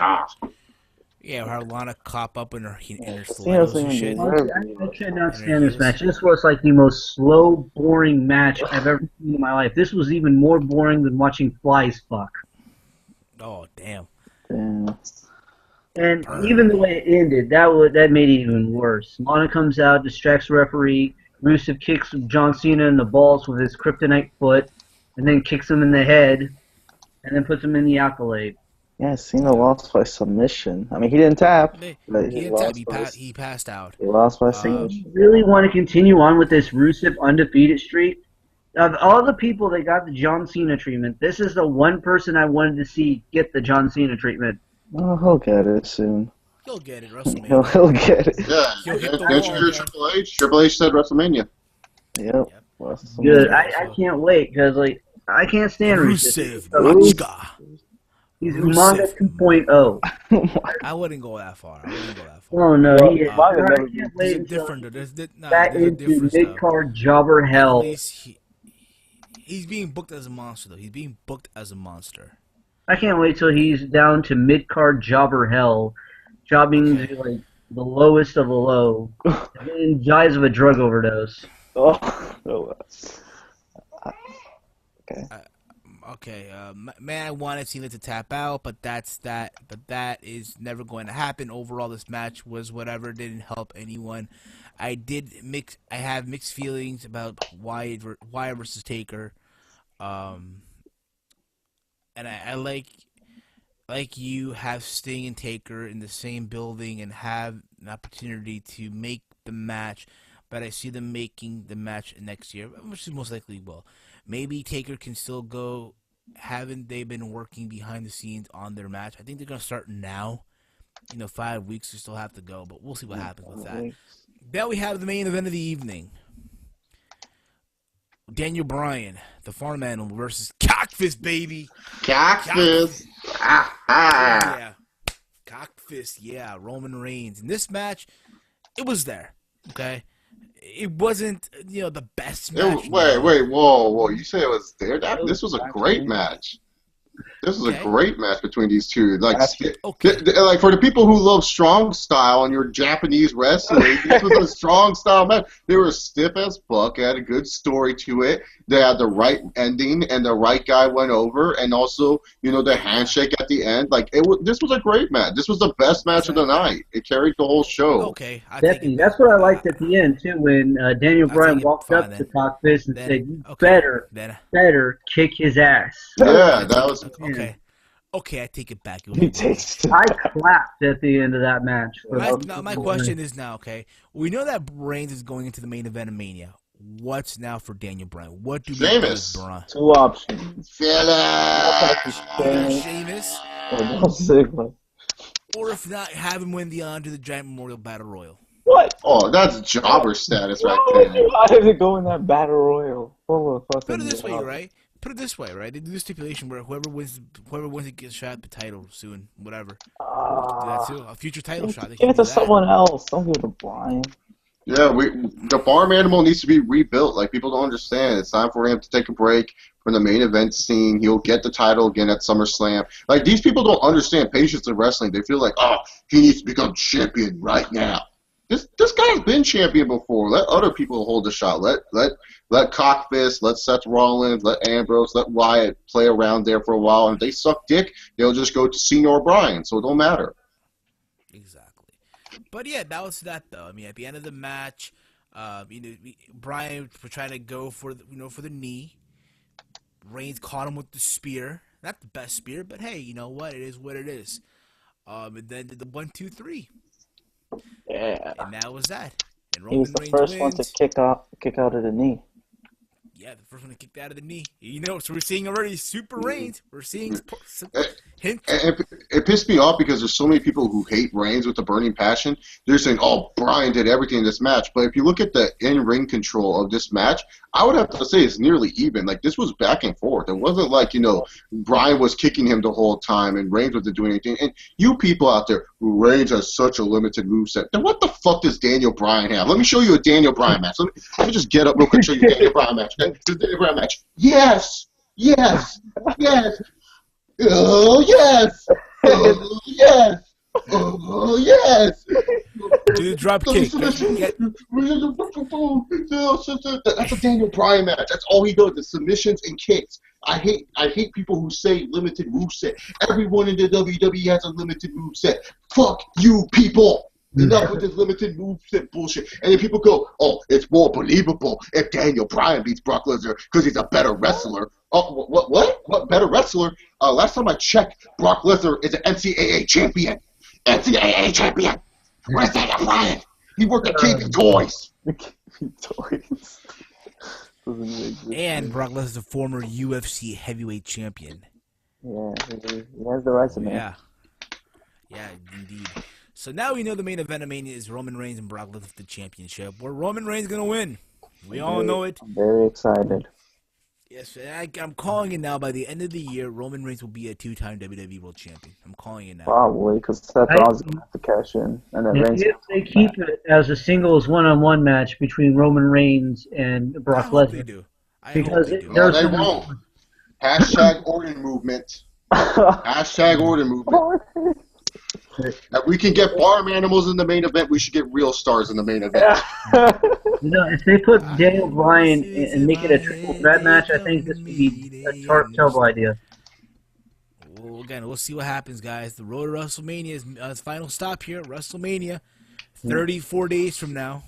Yeah, her Lana cop up in her Cena's stilettos and even shit. deserved I it. cannot And her stand this heels. match. This was like the most slow, boring match I've ever seen in my life. This was even more boring than watching flies fuck. Oh damn. Damn. And Burn. even the way it ended, that made it even worse. Lana comes out, distracts the referee. Rusev kicks John Cena in the balls with his kryptonite foot, and then kicks him in the head, and then puts him in the accolade. Yeah, Cena lost by submission. I mean, he didn't tap, but He didn't tap. He passed out. he lost by You submission. really want to continue on with this Rusev undefeated streak? Of all the people that got the John Cena treatment, this is the one person I wanted to see get the John Cena treatment. Oh, he'll get it soon. He'll get it. He'll WrestleMania. get it. Yeah, He'll hit the didn't you wall hear again. Triple H? Triple H said WrestleMania. Yep. Good. I can't wait because I can't stand Rusev, Rusev. Machka. He's Rusev. Umaga 2.0. I wouldn't go that far. I wouldn't go that far. Oh no, he is. Umaga I never can't There's wait a until different. There's back a into difference mid though. card jobber At hell. least he's being booked as a monster though. He's being booked as a monster. I can't wait till he's down to mid card jobber hell, jobbing to like the lowest of the low, and then dies of a drug overdose. Oh, no. Okay. Okay, man, I wanted Cena to tap out, but that's that. But that is never going to happen. Overall, this match was whatever. Didn't help anyone. I have mixed feelings about Wyatt versus Taker. And I like you have Sting and Taker in the same building and have an opportunity to make the match. But I see them making the match next year, which is most likely will. Maybe Taker can still go. Haven't they been working behind the scenes on their match? I think they're going to start now. 5 weeks they still have to go, but we'll see what happens with that. Then we have the main event of the evening. Daniel Bryan, the farm animal, versus Cockfist, baby. Cockfist. Ah. Yeah. Cockfist, yeah. Roman Reigns. In this match, it was there, okay? It wasn't, the best match. Wait, whoa. You say it was there? This was a great match. This was a great match between these two. Like, like for the people who love strong style and your Japanese wrestling, this was a strong style match. They were stiff as fuck. It had a good story to it. They had the right ending, and the right guy went over, and also, the handshake at the end. Like, this was a great match. This was the best match of the night. It carried the whole show. Okay, Definitely. That's what I liked at the end too, when Daniel Bryan walked up to Cockfist and said, "You better kick his ass." Yeah, that was okay. Okay, I take it back. I clapped at the end of that match. My question is now, okay, we know that Reigns is going into the main event of Mania. What's now for Daniel Bryan? What do we do with Bryan? Two options. Sheamus. Or if not, have him win the Andre the Giant Memorial Battle Royal. What? Oh, that's jobber status right there. Why did it go in that Battle Royal? Put it this way, right? They do the stipulation where whoever wins it gets a shot at the title soon, whatever. Do that too. A future title shot. Give it to someone else. Don't give it to Bryan. Yeah, the farm animal needs to be rebuilt. Like, people don't understand. It's time for him to take a break from the main event scene. He'll get the title again at SummerSlam. Like, these people don't understand patience in wrestling. They feel like, oh, he needs to become champion right now. This guy's been champion before. Let other people hold the shot. Let Cockfist, let Seth Rollins, let Ambrose, let Wyatt play around there for a while. And if they suck dick, they'll just go to Cena or Bryan. So it don't matter. Exactly. But yeah, that was that though. I mean, at the end of the match, Bryan was trying to go for the knee. Reigns caught him with the spear. Not the best spear, but hey, you know what? It is what it is. And then did the 1, 2, 3. Yeah. And that was that. And He was the first one to kick out of the knee. Yeah, the first one to kick out of the knee. So we're seeing already Super Reigns. We're seeing hints. It pissed me off because there's so many people who hate Reigns with a burning passion. They're saying, oh, Bryan did everything in this match. But if you look at the in-ring control of this match, I would have to say it's nearly even. Like, this was back and forth. It wasn't like, Bryan was kicking him the whole time and Reigns wasn't doing anything. And you people out there, Reigns has such a limited moveset. Then what the fuck does Daniel Bryan have? Let me show you a Daniel Bryan match. Let me just get up real quick and show you a Daniel Bryan match. The Daniel Bryan match. Yes! Oh, yes! Oh, yes! Oh, yes! Do the drop kick. Get, That's a Daniel Bryan match. That's all he does, the submissions and kicks. I hate people who say limited moveset. Everyone in the WWE has a limited moveset. Fuck you people. Enough with this limited moveset bullshit. And then people go, oh, it's more believable if Daniel Bryan beats Brock Lesnar because he's a better wrestler. Oh, what better wrestler? Last time I checked, Brock Lesnar is an NCAA champion. NCAA champion. Where's Daniel Bryan? He worked at King of Toys. Toys. and Brock Lesnar is a former UFC heavyweight champion. Yeah, he has the resume. Yeah. Yeah, indeed. So now we know the main event of Mania is Roman Reigns and Brock Lesnar for the championship. Where Roman Reigns going to win. We all know it. I'm very excited. Yes, I'm calling it now. By the end of the year, Roman Reigns will be a two-time WWE World Champion. I'm calling it now. Probably, because Seth Rollins is going to have to cash in. And then Reigns If they keep it as a singles one-on-one match between Roman Reigns and Brock I hope they Lesnar. do. I Because hope they do. No, they won't. Hashtag Orton movement. Hashtag Orton movement. If we can get farm animals in the main event, we should get real stars in the main event. You know, if they put Daniel Bryan and make it a triple threat match, I think this would be a terrible idea. Well, again, we'll see what happens, guys. The road to WrestleMania is its final stop here. WrestleMania, 34 days from now,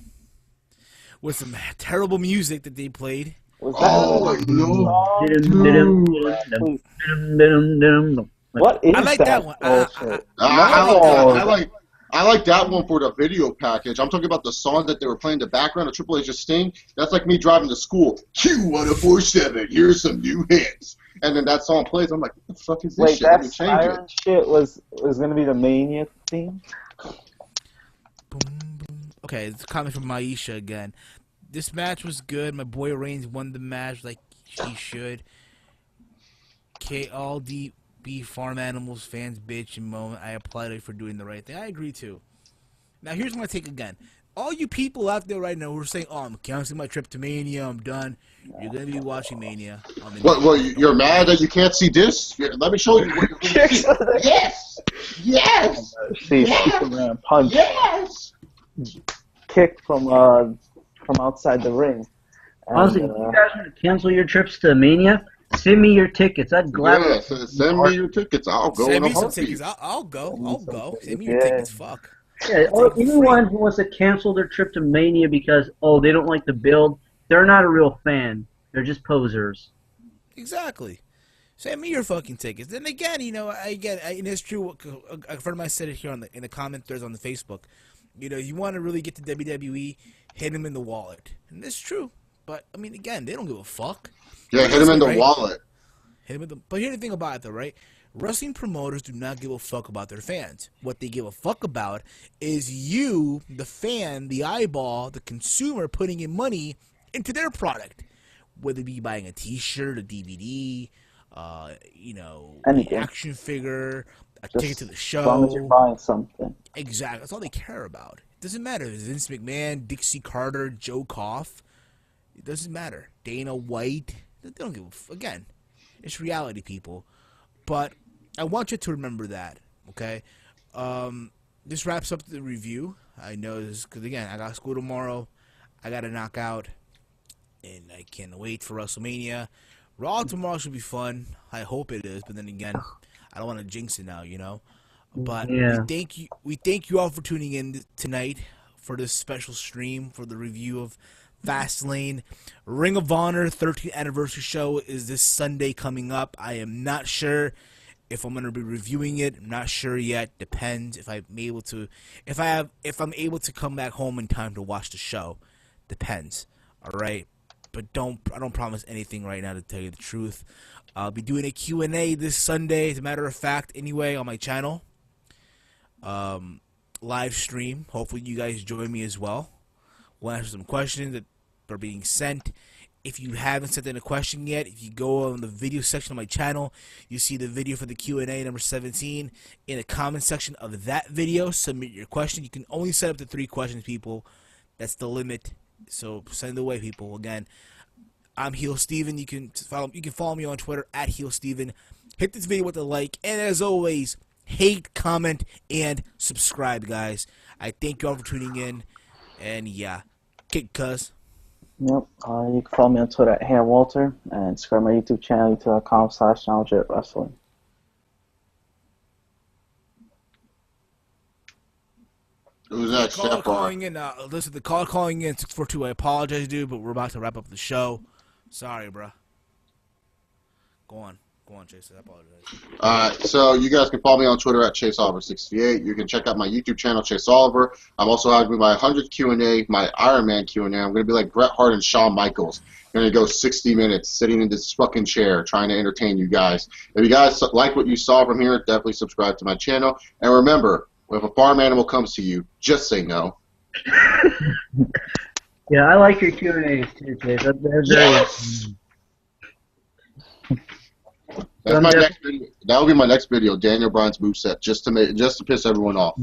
with some terrible music that they played. Oh, I know. What is I like that one. I like that one for the video package. I'm talking about the song that they were playing in the background of Triple H's Sting. That's like me driving to school. Q1047, here's some new hits. And then that song plays. I'm like, what the fuck is this Wait, shit? Let me that change siren it. shit was going to be the Mania theme? Boom, boom. Okay, it's coming from Maisha again. This match was good. My boy Reigns won the match like he should. KLD farm animals, fans, bitch, and moment. I applaud it for doing the right thing. I agree too. Now here's my take again. All you people out there right now who are saying, "Oh, I'm canceling my trip to Mania. I'm done." You're gonna be watching Mania. On the What? You're mad that you can't see this? Here, let me show you what you're going to see. Yes, yes, See, yes, Superman punch, yes. kick from outside the ring. And, Honestly, if you guys want to cancel your trips to Mania, send me your tickets. I'd gladly. Yeah, send me your tickets. I'll go in Send a me some heartbeat. tickets. I'll go. I'll go. Send me Yeah. your tickets. Fuck. Yeah, anyone who wants to cancel their trip to Mania because they don't like the build, they're not a real fan. They're just posers. Exactly. Send me your fucking tickets. Then again, you know, and it's true. A friend of mine said it here in the comment threads on the Facebook. You know, you want to really get to WWE, hit him in the wallet, and it's true. But I mean, again, they don't give a fuck. Yeah, hit him in the Right? wallet. Hit him in the. But here's the thing about it, though, right? Wrestling promoters do not give a fuck about their fans. What they give a fuck about is you, the fan, the eyeball, the consumer, putting in money into their product. Whether it be buying a T-shirt, a DVD, you know, an Anything. action figure, a Just ticket to the as long as you're show. buying something. Exactly. That's all they care about. It doesn't matter if it's Vince McMahon, Dixie Carter, Joe Koff. It doesn't matter. Dana White. They don't give a again. It's reality, people. But I want you to remember that, okay? This wraps up the review. I know this because, again, I got school tomorrow. I got to knock out, and I can't wait for WrestleMania. Raw tomorrow should be fun. I hope it is, but then again, I don't want to jinx it now, you know? But Yeah. we thank you all for tuning in tonight for this special stream for the review of Fastlane. Ring of Honor 13th anniversary show is this Sunday coming up. I am not sure if I'm going to be reviewing it. I'm not sure yet. Depends if I'm able to if I'm able to come back home in time to watch the show. Depends. All right. But I don't promise anything right now, to tell you the truth. I'll be doing a Q&A this Sunday, as a matter of fact, anyway, on my channel. Live stream. Hopefully you guys join me as well. We'll answer some questions that are being sent. If you haven't sent in a question yet, if you go on the video section of my channel, you see the video for the Q&A number 17. In the comment section of that video, submit your question. You can only set up to 3 questions, people. That's the limit. So send it away, people. Again, I'm Heel Steven. You can follow me on Twitter at Heel Steven. Hit this video with a like, and as always, hate, comment, and subscribe, guys. I thank you all for tuning in. And yeah, kick cuz. Yep. You can follow me on Twitter at HamWalter and subscribe to my YouTube channel, youtube.com/KnowledgeWrestling. Who's that? Caller calling in. Listen, the caller calling in 642. I apologize, dude, but we're about to wrap up the show. Sorry, bro. Go on, Chase. I apologize. So you guys can follow me on Twitter at ChaseOliver68. You can check out my YouTube channel, Chase Oliver. I'm also having my 100th Q&A, my Iron Man Q&A. I'm going to be like Bret Hart and Shawn Michaels. I'm going to go 60 minutes sitting in this fucking chair trying to entertain you guys. If you guys like what you saw from here, definitely subscribe to my channel. And remember, if a farm animal comes to you, just say no. Yeah, I like your Q&As too, Chase. Yes! That's my next video. That will be my next video, Daniel Bryan's moveset, just to piss everyone off.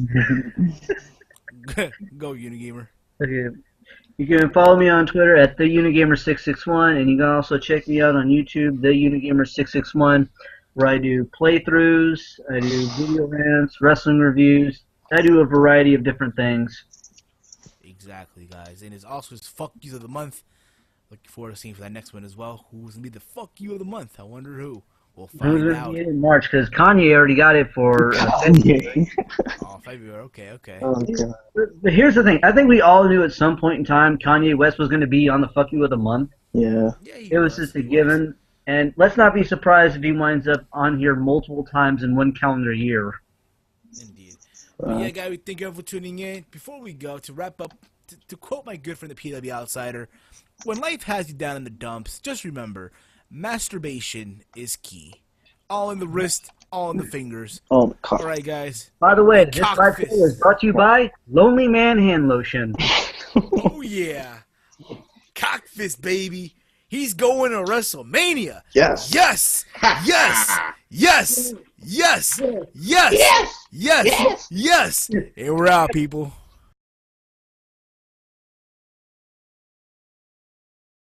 Go, Unigamer. Okay. You can follow me on Twitter at TheUnigamer661, and you can also check me out on YouTube, TheUnigamer661, where I do playthroughs, I do video rants, wrestling reviews. I do a variety of different things. Exactly, guys. And it's also his fuck you of the month. Looking forward to seeing for that next one as well. Who's gonna be the fuck you of the month? I wonder who. We'll find out. In March, because Kanye already got it for February. Oh, February. Okay. Oh, God. But here's the thing. I think we all knew at some point in time Kanye West was going to be on the fuck you of the month. Yeah. It was just a given. And let's not be surprised if he winds up on here multiple times in one calendar year. Indeed. But yeah, guys, we thank you all for tuning in. Before we go, to wrap up, to quote my good friend, the PW Outsider, when life has you down in the dumps, just remember, masturbation is key. All in the wrist, all in the fingers. Oh, my God. All right, guys. By the way, this live show is brought to you by Lonely Man Hand Lotion. Oh, yeah. Cockfist, baby. He's going to WrestleMania. Yes. Yes. Yes. Yes. Yes. Yes. Yes. Yes. Yes. And we're out, people.